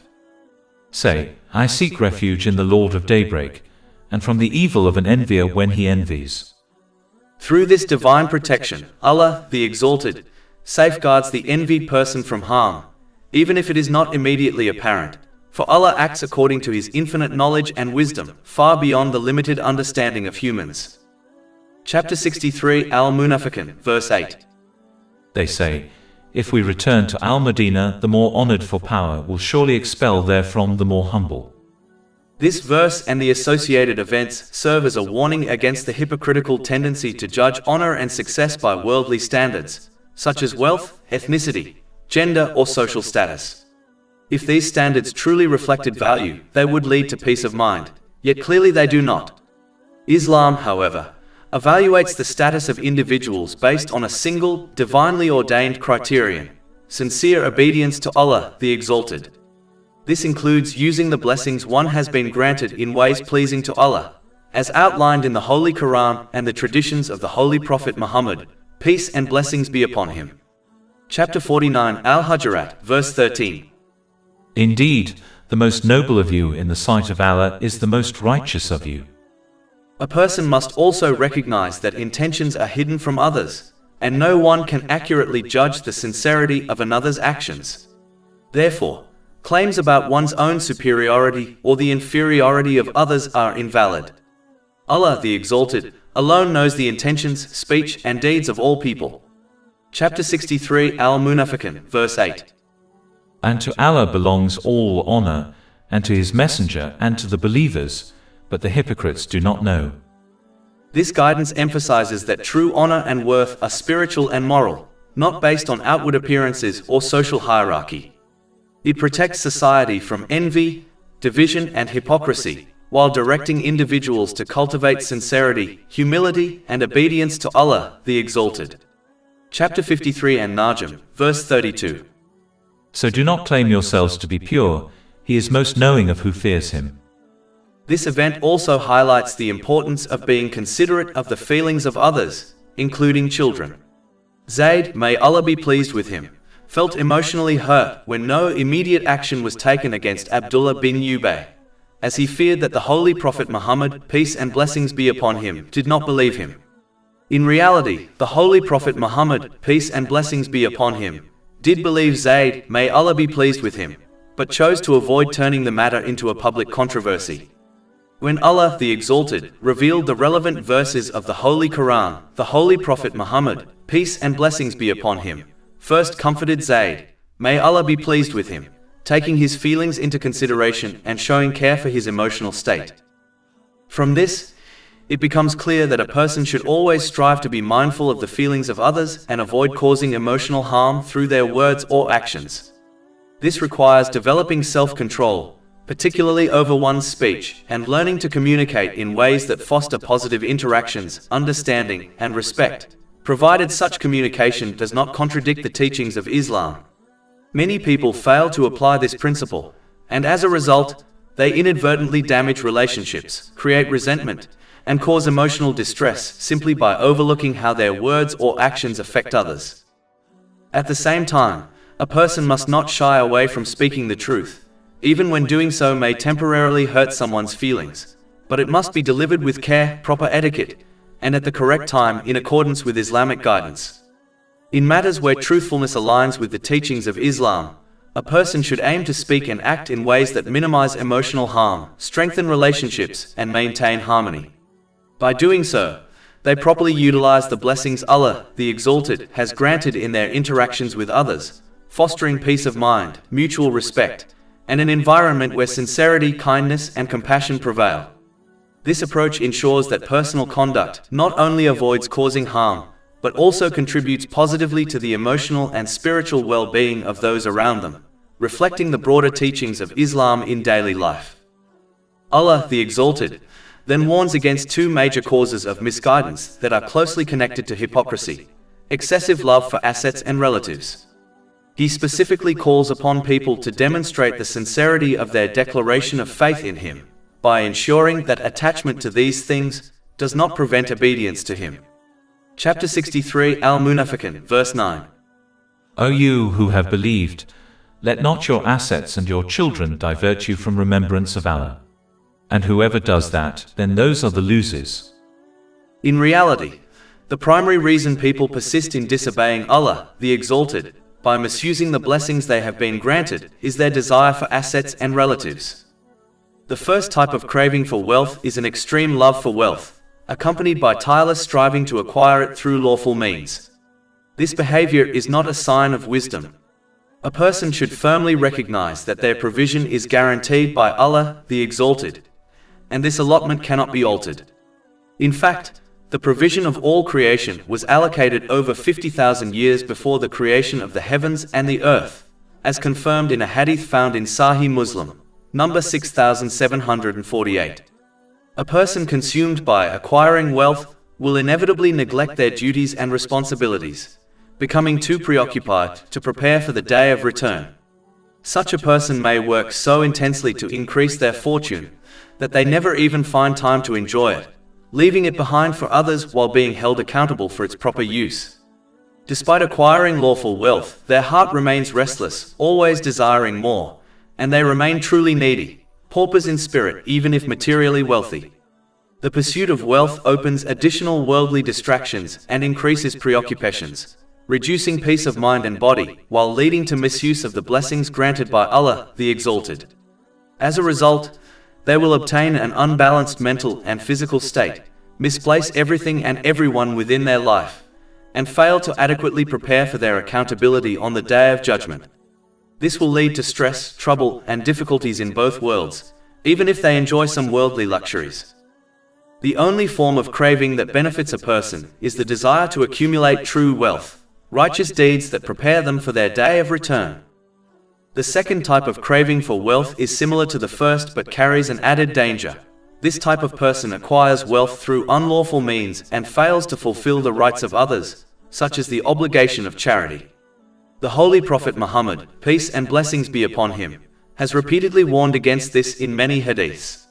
Say, I seek refuge in the Lord of Daybreak, and from the evil of an envier when he envies. Through this divine protection, Allah, the Exalted, safeguards the envied person from harm, even if it is not immediately apparent, for Allah acts according to His infinite knowledge and wisdom, far beyond the limited understanding of humans. Chapter 63 Al-Munafiqun, verse 8. They say, if we return to Al-Madinah, the more honored for power will surely expel therefrom the more humble. This verse and the associated events serve as a warning against the hypocritical tendency to judge honor and success by worldly standards, such as wealth, ethnicity, gender, or social status. If these standards truly reflected value, they would lead to peace of mind, yet clearly they do not. Islam, however, evaluates the status of individuals based on a single, divinely ordained criterion: sincere obedience to Allah, the Exalted. This includes using the blessings one has been granted in ways pleasing to Allah, as outlined in the Holy Quran and the traditions of the Holy Prophet Muhammad, peace and blessings be upon him. Chapter 49 Al-Hujurat, verse 13. Indeed, the most noble of you in the sight of Allah is the most righteous of you. A person must also recognize that intentions are hidden from others, and no one can accurately judge the sincerity of another's actions. Therefore, claims about one's own superiority or the inferiority of others are invalid. Allah, the Exalted, alone knows the intentions, speech, and deeds of all people. Chapter 63 Al-Munafiqun, verse 8. And to Allah belongs all honor, and to His Messenger and to the believers, but the hypocrites do not know. This guidance emphasizes that true honor and worth are spiritual and moral, not based on outward appearances or social hierarchy. It protects society from envy, division, and hypocrisy, while directing individuals to cultivate sincerity, humility, and obedience to Allah, the Exalted. Chapter 53 An-Najm, verse 32. So do not claim yourselves to be pure, He is most knowing of who fears Him. This event also highlights the importance of being considerate of the feelings of others, including children. Zayd, may Allah be pleased with him, felt emotionally hurt when no immediate action was taken against Abdullah bin Ubay, as he feared that the Holy Prophet Muhammad, peace and blessings be upon him, did not believe him. In reality, the Holy Prophet Muhammad, peace and blessings be upon him, did believe Zayd, may Allah be pleased with him, but chose to avoid turning the matter into a public controversy. When Allah, the Exalted, revealed the relevant verses of the Holy Quran, the Holy Prophet Muhammad, peace and blessings be upon him, first comforted Zayd, may Allah be pleased with him, taking his feelings into consideration and showing care for his emotional state. From this, it becomes clear that a person should always strive to be mindful of the feelings of others and avoid causing emotional harm through their words or actions. This requires developing self-control, particularly over one's speech, and learning to communicate in ways that foster positive interactions, understanding, and respect, provided such communication does not contradict the teachings of Islam. Many people fail to apply this principle, and as a result, they inadvertently damage relationships, create resentment, and cause emotional distress simply by overlooking how their words or actions affect others. At the same time, a person must not shy away from speaking the truth, even when doing so may temporarily hurt someone's feelings, but it must be delivered with care, proper etiquette, and at the correct time in accordance with Islamic guidance. In matters where truthfulness aligns with the teachings of Islam, a person should aim to speak and act in ways that minimize emotional harm, strengthen relationships, and maintain harmony. By doing so, they properly utilize the blessings Allah, the Exalted, has granted in their interactions with others, fostering peace of mind, mutual respect, and an environment where sincerity, kindness, and compassion prevail. This approach ensures that personal conduct not only avoids causing harm, but also contributes positively to the emotional and spiritual well-being of those around them, reflecting the broader teachings of Islam in daily life. Allah, the Exalted, then warns against two major causes of misguidance that are closely connected to hypocrisy: excessive love for assets and relatives. He specifically calls upon people to demonstrate the sincerity of their declaration of faith in Him, by ensuring that attachment to these things does not prevent obedience to Him. Chapter 63, Al-Munafiqun, verse 9. O you who have believed, let not your assets and your children divert you from remembrance of Allah. And whoever does that, then those are the losers. In reality, the primary reason people persist in disobeying Allah, the Exalted, by misusing the blessings they have been granted, is their desire for assets and relatives. The first type of craving for wealth is an extreme love for wealth, accompanied by tireless striving to acquire it through lawful means. This behavior is not a sign of wisdom. A person should firmly recognize that their provision is guaranteed by Allah, the Exalted, and this allotment cannot be altered. In fact, the provision of all creation was allocated over 50,000 years before the creation of the heavens and the earth, as confirmed in a hadith found in Sahih Muslim, number 6748. A person consumed by acquiring wealth will inevitably neglect their duties and responsibilities, becoming too preoccupied to prepare for the day of return. Such a person may work so intensely to increase their fortune that they never even find time to enjoy it, leaving it behind for others while being held accountable for its proper use. Despite acquiring lawful wealth, their heart remains restless, always desiring more, and they remain truly needy, paupers in spirit even if materially wealthy. The pursuit of wealth opens additional worldly distractions and increases preoccupations, reducing peace of mind and body, while leading to misuse of the blessings granted by Allah, the Exalted. As a result, they will obtain an unbalanced mental and physical state, misplace everything and everyone within their life, and fail to adequately prepare for their accountability on the Day of Judgment. This will lead to stress, trouble, and difficulties in both worlds, even if they enjoy some worldly luxuries. The only form of craving that benefits a person is the desire to accumulate true wealth, righteous deeds that prepare them for their day of return. The second type of craving for wealth is similar to the first but carries an added danger. This type of person acquires wealth through unlawful means and fails to fulfill the rights of others, such as the obligation of charity. The Holy Prophet Muhammad, peace and blessings be upon him, has repeatedly warned against this in many hadiths.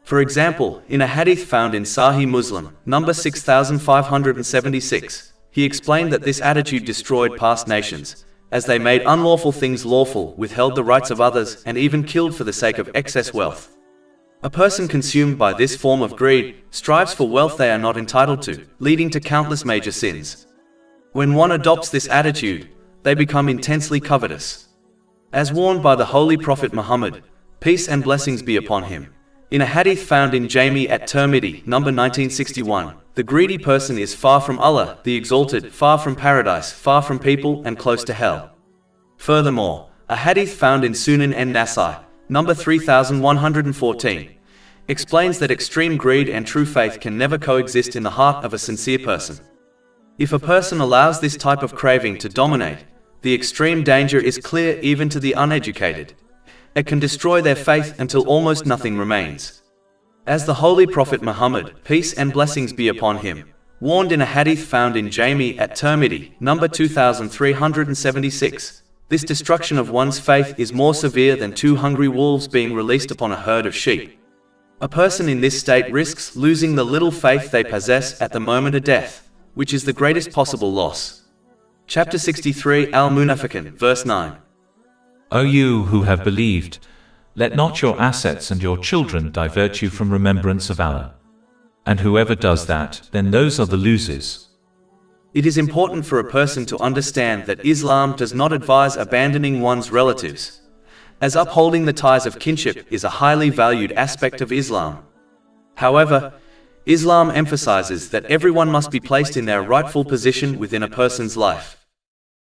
For example, in a hadith found in Sahih Muslim, number 6576, he explained that this attitude destroyed past nations, as they made unlawful things lawful, withheld the rights of others, and even killed for the sake of excess wealth. A person consumed by this form of greed strives for wealth they are not entitled to, leading to countless major sins. When one adopts this attitude, they become intensely covetous. As warned by the Holy Prophet Muhammad, peace and blessings be upon him, in a hadith found in Jami at-Tirmidhi, number 1961, the greedy person is far from Allah, the Exalted, far from paradise, far from people, and close to hell. Furthermore, a hadith found in Sunan an-Nasai, number 3114, explains that extreme greed and true faith can never coexist in the heart of a sincere person. If a person allows this type of craving to dominate, the extreme danger is clear even to the uneducated. It can destroy their faith until almost nothing remains. As the Holy Prophet Muhammad, peace and blessings be upon him, warned in a hadith found in Jami at-Tirmidhi, number 2376, this destruction of one's faith is more severe than two hungry wolves being released upon a herd of sheep. A person in this state risks losing the little faith they possess at the moment of death, which is the greatest possible loss. Chapter 63 Al-Munafiqun, verse 9. O you who have believed, let not your assets and your children divert you from remembrance of Allah. And whoever does that, then those are the losers. It is important for a person to understand that Islam does not advise abandoning one's relatives, as upholding the ties of kinship is a highly valued aspect of Islam. However, Islam emphasizes that everyone must be placed in their rightful position within a person's life.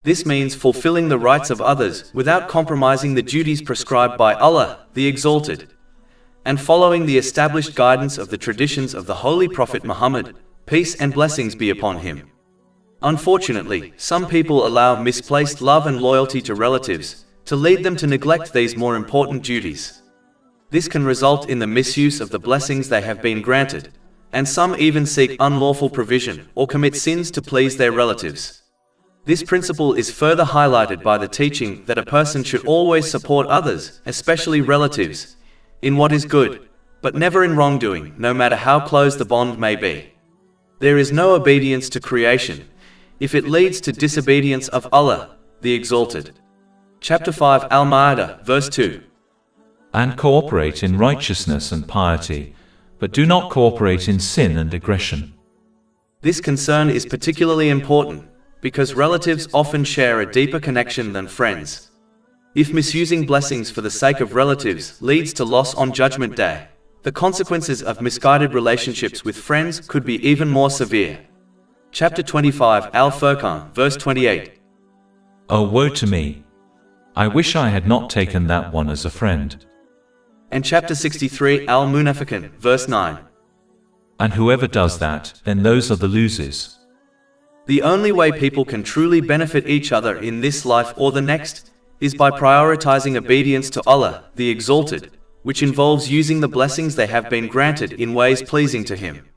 This means fulfilling the rights of others without compromising the duties prescribed by Allah, the Exalted, and following the established guidance of the traditions of the Holy Prophet Muhammad, peace and blessings be upon him. Unfortunately, some people allow misplaced love and loyalty to relatives to lead them to neglect these more important duties. This can result in the misuse of the blessings they have been granted, and some even seek unlawful provision or commit sins to please their relatives. This principle is further highlighted by the teaching that a person should always support others, especially relatives, in what is good, but never in wrongdoing, no matter how close the bond may be. There is no obedience to creation if it leads to disobedience of Allah, the Exalted. Chapter 5 Al-Ma'idah, verse 2. And cooperate in righteousness and piety, but do not cooperate in sin and aggression. This concern is particularly important because relatives often share a deeper connection than friends. If misusing blessings for the sake of relatives leads to loss on Judgment Day, the consequences of misguided relationships with friends could be even more severe. Chapter 25 Al-Furqan, verse 28. Oh, woe to me! I wish I had not taken that one as a friend. And chapter 63 Al-Munafiqun, verse 9. And whoever does that, then those are the losers. The only way people can truly benefit each other in this life or the next is by prioritizing obedience to Allah, the Exalted, which involves using the blessings they have been granted in ways pleasing to Him,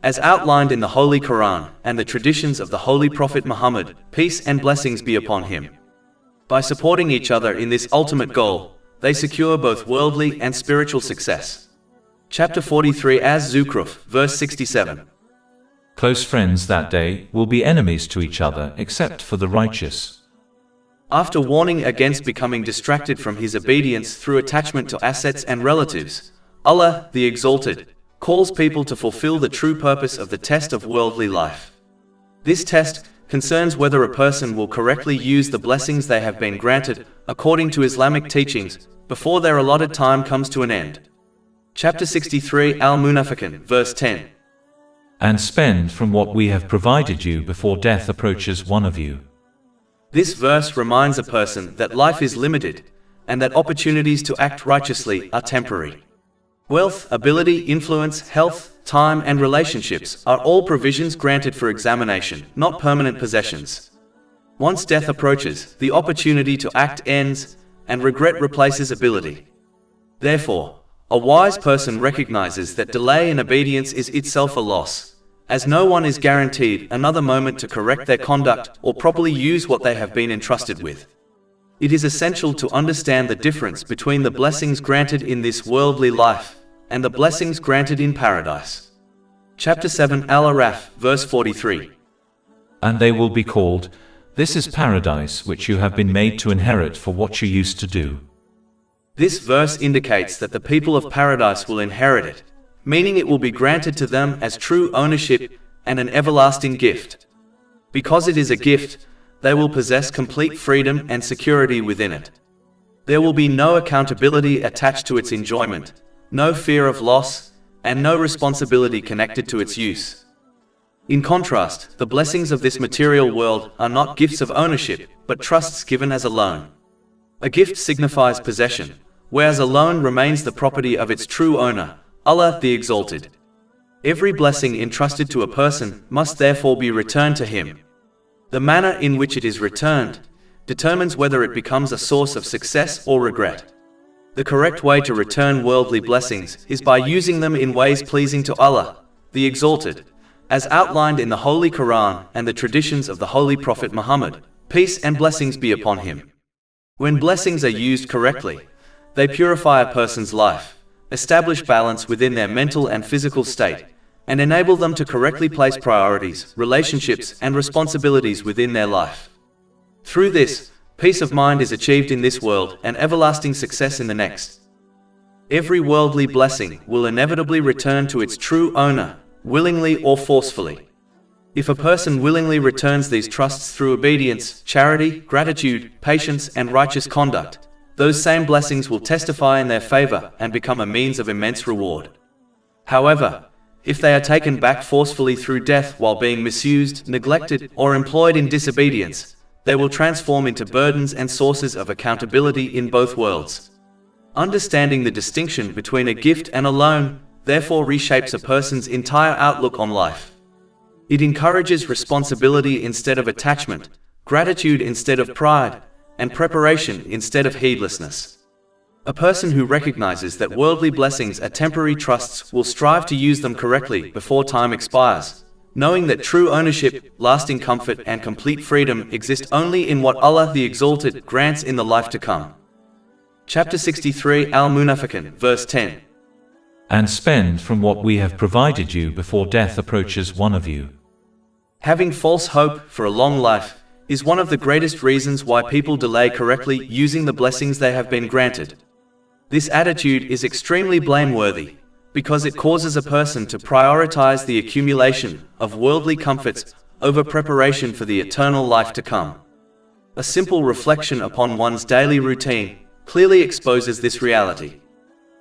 as outlined in the Holy Quran and the traditions of the Holy Prophet Muhammad, peace and blessings be upon him. By supporting each other in this ultimate goal, they secure both worldly and spiritual success. Chapter 43 Az-Zukhruf, verse 67. Close friends that day will be enemies to each other except for the righteous. After warning against becoming distracted from his obedience through attachment to assets and relatives, Allah, the Exalted, calls people to fulfill the true purpose of the test of worldly life. This test concerns whether a person will correctly use the blessings they have been granted according to Islamic teachings before their allotted time comes to an end. Chapter 63 Al-Munafiqun, verse 10. And spend from what we have provided you before death approaches one of you. This verse reminds a person that life is limited and that opportunities to act righteously are temporary. Wealth, ability, influence, health, time, and relationships are all provisions granted for examination, not permanent possessions. Once death approaches, the opportunity to act ends, and regret replaces ability. Therefore, a wise person recognizes that delay in obedience is itself a loss, as no one is guaranteed another moment to correct their conduct or properly use what they have been entrusted with. It is essential to understand the difference between the blessings granted in this worldly life and the blessings granted in paradise. Chapter 7 Al-Araf, verse 43. And they will be called, "This is paradise which you have been made to inherit for what you used to do." This verse indicates that the people of paradise will inherit it, meaning it will be granted to them as true ownership and an everlasting gift. Because it is a gift, they will possess complete freedom and security within it. There will be no accountability attached to its enjoyment, no fear of loss, and no responsibility connected to its use. In contrast, the blessings of this material world are not gifts of ownership, but trusts given as a loan. A gift signifies possession, whereas a loan remains the property of its true owner, Allah the Exalted. Every blessing entrusted to a person must therefore be returned to him. The manner in which it is returned determines whether it becomes a source of success or regret. The correct way to return worldly blessings is by using them in ways pleasing to Allah, the Exalted, as outlined in the Holy Quran and the traditions of the Holy Prophet Muhammad, peace and blessings be upon him. When blessings are used correctly, they purify a person's life, establish balance within their mental and physical state, and enable them to correctly place priorities, relationships, and responsibilities within their life. Through this, peace of mind is achieved in this world and everlasting success in the next. Every worldly blessing will inevitably return to its true owner, willingly or forcefully. If a person willingly returns these trusts through obedience, charity, gratitude, patience, and righteous conduct, those same blessings will testify in their favor and become a means of immense reward. However, if they are taken back forcefully through death while being misused, neglected, or employed in disobedience, they will transform into burdens and sources of accountability in both worlds. Understanding the distinction between a gift and a loan, therefore, reshapes a person's entire outlook on life. It encourages responsibility instead of attachment, gratitude instead of pride, and preparation instead of heedlessness. A person who recognizes that worldly blessings are temporary trusts will strive to use them correctly before time expires, knowing that true ownership, lasting comfort, and complete freedom exist only in what Allah the Exalted grants in the life to come. Chapter 63 Al-Munafiqun, verse 10. And spend from what we have provided you before death approaches one of you. Having false hope for a long life is one of the greatest reasons why people delay correctly using the blessings they have been granted. This attitude is extremely blameworthy, because it causes a person to prioritize the accumulation of worldly comforts over preparation for the eternal life to come. A simple reflection upon one's daily routine clearly exposes this reality.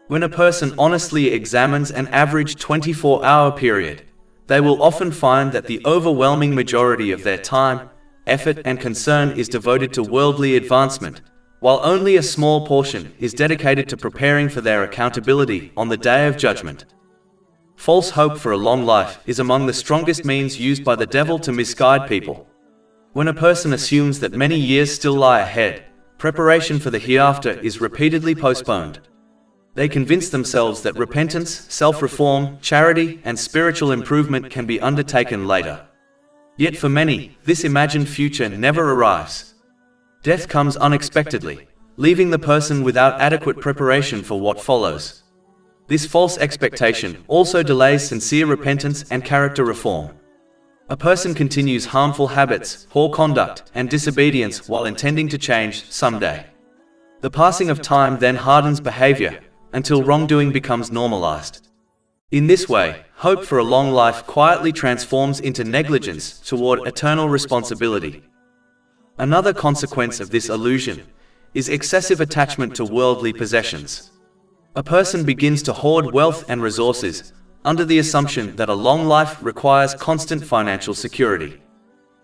When a person honestly examines an average 24-hour period, they will often find that the overwhelming majority of their time, effort, and concern is devoted to worldly advancement, while only a small portion is dedicated to preparing for their accountability on the Day of Judgment. False hope for a long life is among the strongest means used by the devil to misguide people. When a person assumes that many years still lie ahead, preparation for the hereafter is repeatedly postponed. They convince themselves that repentance, self-reform, charity, and spiritual improvement can be undertaken later. Yet for many, this imagined future never arrives. Death comes unexpectedly, leaving the person without adequate preparation for what follows. This false expectation also delays sincere repentance and character reform. A person continues harmful habits, poor conduct, and disobedience while intending to change someday. The passing of time then hardens behavior, until wrongdoing becomes normalized. In this way, hope for a long life quietly transforms into negligence toward eternal responsibility. Another consequence of this illusion is excessive attachment to worldly possessions. A person begins to hoard wealth and resources under the assumption that a long life requires constant financial security.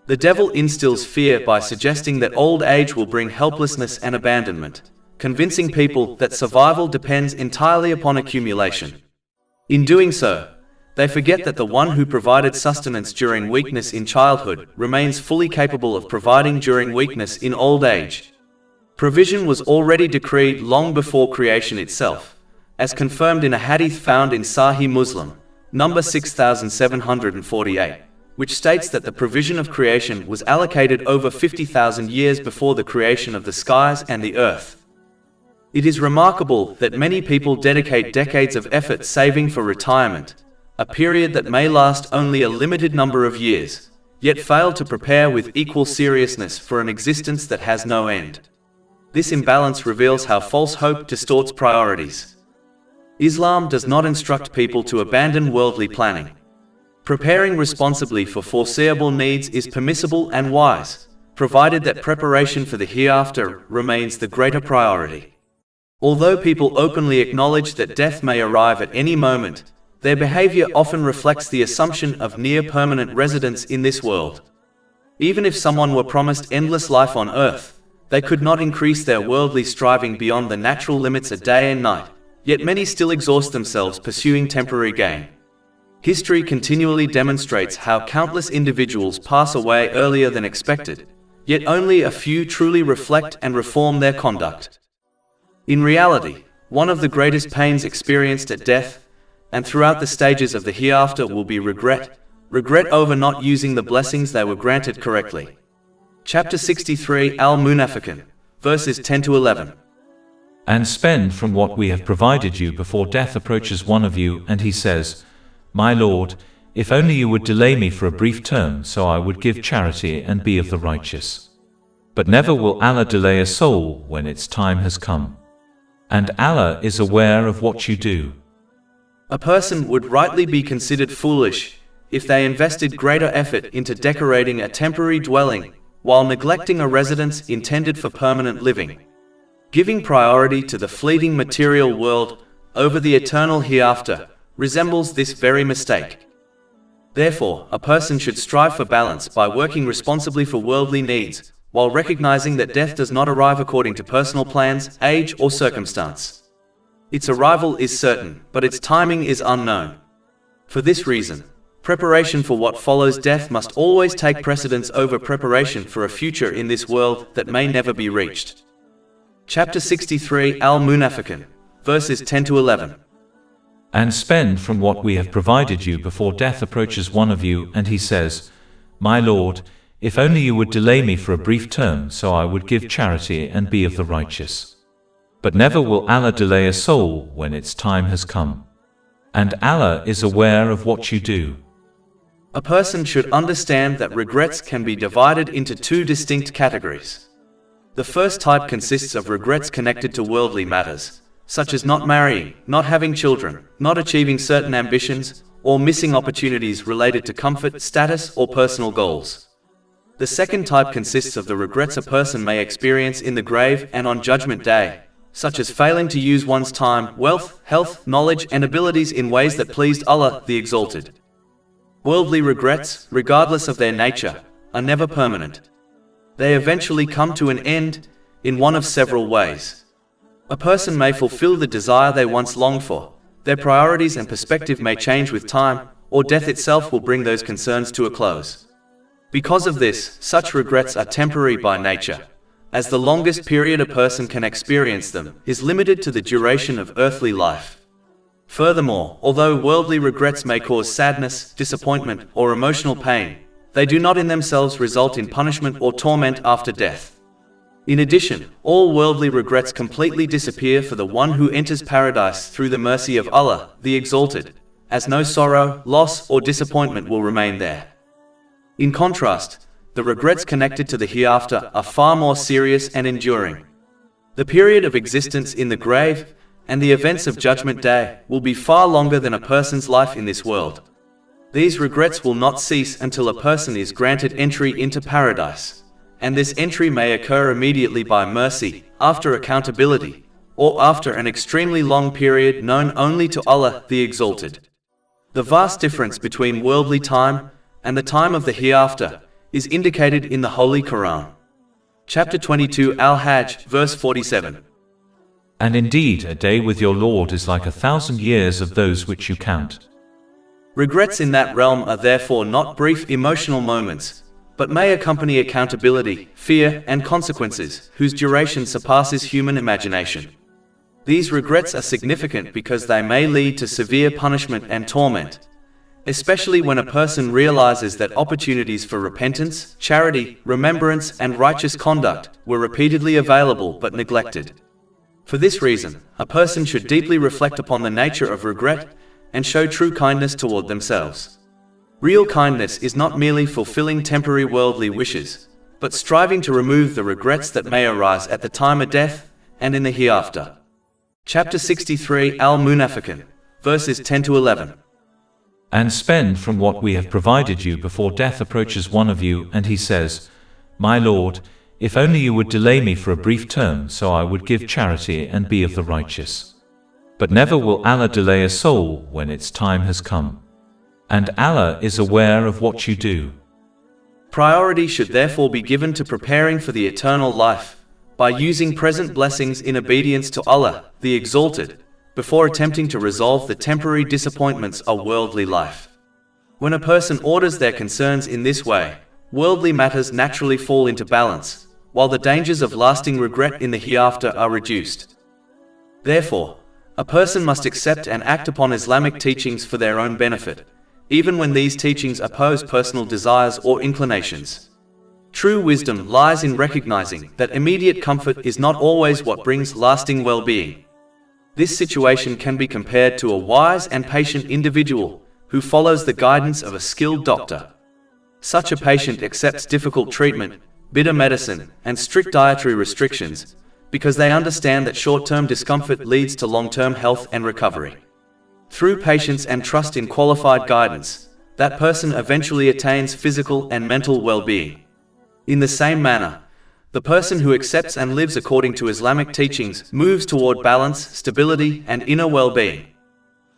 The devil instills fear by suggesting that old age will bring helplessness and abandonment, convincing people that survival depends entirely upon accumulation. In doing so, they forget that the one who provided sustenance during weakness in childhood remains fully capable of providing during weakness in old age. Provision was already decreed long before creation itself, as confirmed in a hadith found in Sahih Muslim, number 6748, which states that the provision of creation was allocated over 50,000 years before the creation of the skies and the earth. It is remarkable that many people dedicate decades of effort saving for retirement, a period that may last only a limited number of years, yet fail to prepare with equal seriousness for an existence that has no end. This imbalance reveals how false hope distorts priorities. Islam does not instruct people to abandon worldly planning. Preparing responsibly for foreseeable needs is permissible and wise, provided that preparation for the hereafter remains the greater priority. Although people openly acknowledge that death may arrive at any moment, their behavior often reflects the assumption of near-permanent residence in this world. Even if someone were promised endless life on earth, they could not increase their worldly striving beyond the natural limits of day and night, yet many still exhaust themselves pursuing temporary gain. History continually demonstrates how countless individuals pass away earlier than expected, yet only a few truly reflect and reform their conduct. In reality, one of the greatest pains experienced at death, and throughout the stages of the hereafter, will be regret over not using the blessings they were granted correctly. Chapter 63 Al-Munafiqun, verses 10 to 11. And spend from what we have provided you before death approaches one of you, and he says, My Lord, if only you would delay me for a brief term, so I would give charity and be of the righteous. But never will Allah delay a soul when its time has come. And Allah is aware of what you do. A person would rightly be considered foolish if they invested greater effort into decorating a temporary dwelling while neglecting a residence intended for permanent living. Giving priority to the fleeting material world over the eternal hereafter resembles this very mistake. Therefore, a person should strive for balance by working responsibly for worldly needs, while recognizing that death does not arrive according to personal plans, age, or circumstance. Its arrival is certain, but its timing is unknown. For this reason, preparation for what follows death must always take precedence over preparation for a future in this world that may never be reached. Chapter 63 Al-Munafiqun, verses 10 to 11. And spend from what we have provided you before death approaches one of you, and he says, My Lord, if only you would delay me for a brief term, so I would give charity and be of the righteous. But never will Allah delay a soul when its time has come. And Allah is aware of what you do. A person should understand that regrets can be divided into two distinct categories. The first type consists of regrets connected to worldly matters, such as not marrying, not having children, not achieving certain ambitions, or missing opportunities related to comfort, status, or personal goals. The second type consists of the regrets a person may experience in the grave and on Judgment Day, such as failing to use one's time, wealth, health, knowledge, and abilities in ways that pleased Allah the Exalted. Worldly regrets, regardless of their nature, are never permanent. They eventually come to an end in one of several ways. A person may fulfill the desire they once longed for, their priorities and perspective may change with time, or death itself will bring those concerns to a close. Because of this, such regrets are temporary by nature, as the longest period a person can experience them is limited to the duration of earthly life. Furthermore, although worldly regrets may cause sadness, disappointment, or emotional pain, they do not in themselves result in punishment or torment after death. In addition, all worldly regrets completely disappear for the one who enters paradise through the mercy of Allah, the Exalted, as no sorrow, loss, or disappointment will remain there. In contrast, the regrets connected to the hereafter are far more serious and enduring. The period of existence in the grave and the events of Judgment Day will be far longer than a person's life in this world. These regrets will not cease until a person is granted entry into paradise. And this entry may occur immediately by mercy, after accountability, or after an extremely long period known only to Allah the Exalted. The vast difference between worldly time and the time of the hereafter is indicated in the Holy Quran. Chapter 22 Al-Hajj, verse 47. And indeed, a day with your Lord is like 1,000 years of those which you count. Regrets in that realm are therefore not brief emotional moments, but may accompany accountability, fear, and consequences, whose duration surpasses human imagination. These regrets are significant because they may lead to severe punishment and torment, especially when a person realizes that opportunities for repentance, charity, remembrance, and righteous conduct were repeatedly available but neglected. For this reason, a person should deeply reflect upon the nature of regret and show true kindness toward themselves. Real kindness is not merely fulfilling temporary worldly wishes, but striving to remove the regrets that may arise at the time of death and in the hereafter. Chapter 63 Al-Munafiqun, verses 10 to 11. And spend from what we have provided you before death approaches one of you, and he says, My Lord, If only you would delay me for a brief term, so I would give charity and be of the righteous. But never will Allah delay a soul when its time has come. And Allah is aware of what you do. Priority should therefore be given to preparing for the eternal life, by using present blessings in obedience to Allah, the Exalted, before attempting to resolve the temporary disappointments of worldly life. When a person orders their concerns in this way, worldly matters naturally fall into balance, while the dangers of lasting regret in the hereafter are reduced. Therefore, a person must accept and act upon Islamic teachings for their own benefit, even when these teachings oppose personal desires or inclinations. True wisdom lies in recognizing that immediate comfort is not always what brings lasting well-being. This situation can be compared to a wise and patient individual who follows the guidance of a skilled doctor. Such a patient accepts difficult treatment, bitter medicine, and strict dietary restrictions because they understand that short-term discomfort leads to long-term health and recovery. Through patience and trust in qualified guidance, that person eventually attains physical and mental well-being. In the same manner, the person who accepts and lives according to Islamic teachings moves toward balance, stability, and inner well-being.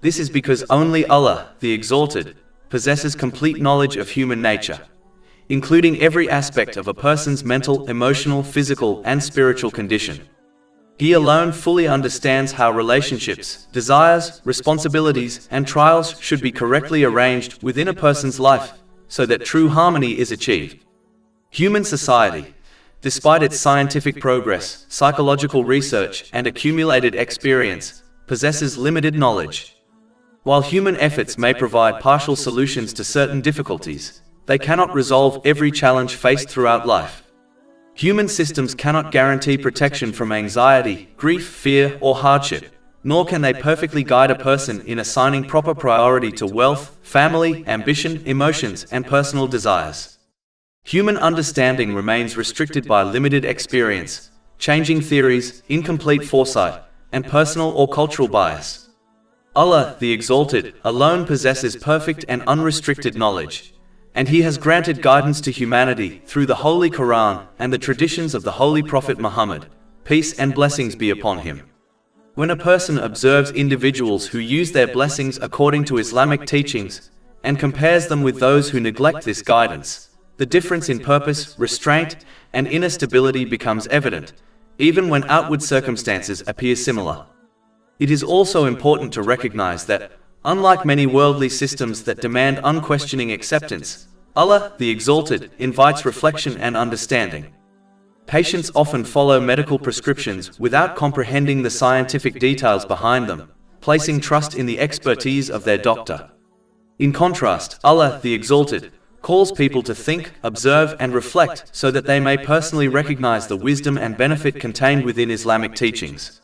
This is because only Allah, the Exalted, possesses complete knowledge of human nature, including every aspect of a person's mental, emotional, physical, and spiritual condition. He alone fully understands how relationships, desires, responsibilities, and trials should be correctly arranged within a person's life, so that true harmony is achieved. Human society, despite its scientific progress, psychological research, and accumulated experience, possesses limited knowledge. While human efforts may provide partial solutions to certain difficulties, they cannot resolve every challenge faced throughout life. Human systems cannot guarantee protection from anxiety, grief, fear, or hardship, nor can they perfectly guide a person in assigning proper priority to wealth, family, ambition, emotions, and personal desires. Human understanding remains restricted by limited experience, changing theories, incomplete foresight, and personal or cultural bias. Allah, the Exalted, alone possesses perfect and unrestricted knowledge, and He has granted guidance to humanity through the Holy Quran and the traditions of the Holy Prophet Muhammad, peace and blessings be upon him. When a person observes individuals who use their blessings according to Islamic teachings and compares them with those who neglect this guidance, the difference in purpose, restraint, and inner stability becomes evident, even when outward circumstances appear similar. It is also important to recognize that, unlike many worldly systems that demand unquestioning acceptance, Allah, the Exalted, invites reflection and understanding. Patients often follow medical prescriptions without comprehending the scientific details behind them, placing trust in the expertise of their doctor. In contrast, Allah, the Exalted, calls people to think, observe, and reflect so that they may personally recognize the wisdom and benefit contained within Islamic teachings.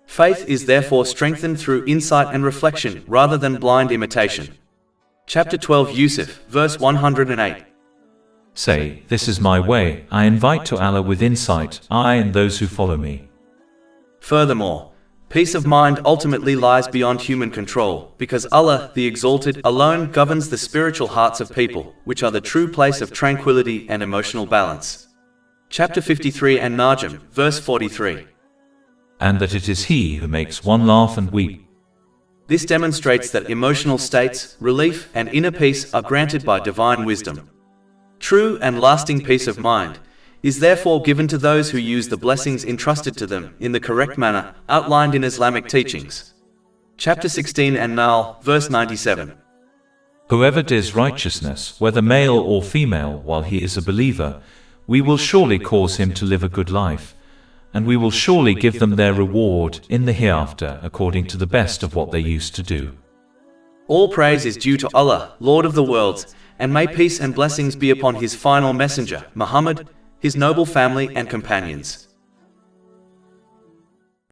Faith is therefore strengthened through insight and reflection rather than blind imitation. Chapter 12 Yusuf, verse 108. Say, this is my way, I invite to Allah with insight, I and those who follow me. Furthermore, peace of mind ultimately lies beyond human control, because Allah, the Exalted, alone governs the spiritual hearts of people, which are the true place of tranquility and emotional balance. Chapter 53 and Najm, verse 43. And that it is He who makes one laugh and weep. This demonstrates that emotional states, relief, and inner peace are granted by divine wisdom. True and lasting peace of mind is therefore given to those who use the blessings entrusted to them in the correct manner outlined in Islamic teachings. Chapter 16 and Nahl, verse 97. Whoever does righteousness, whether male or female, while he is a believer, we will surely cause him to live a good life, and we will surely give them their reward in the hereafter according to the best of what they used to do. All praise is due to Allah, Lord of the worlds, and may peace and blessings be upon His final messenger, Muhammad, his noble family and companions.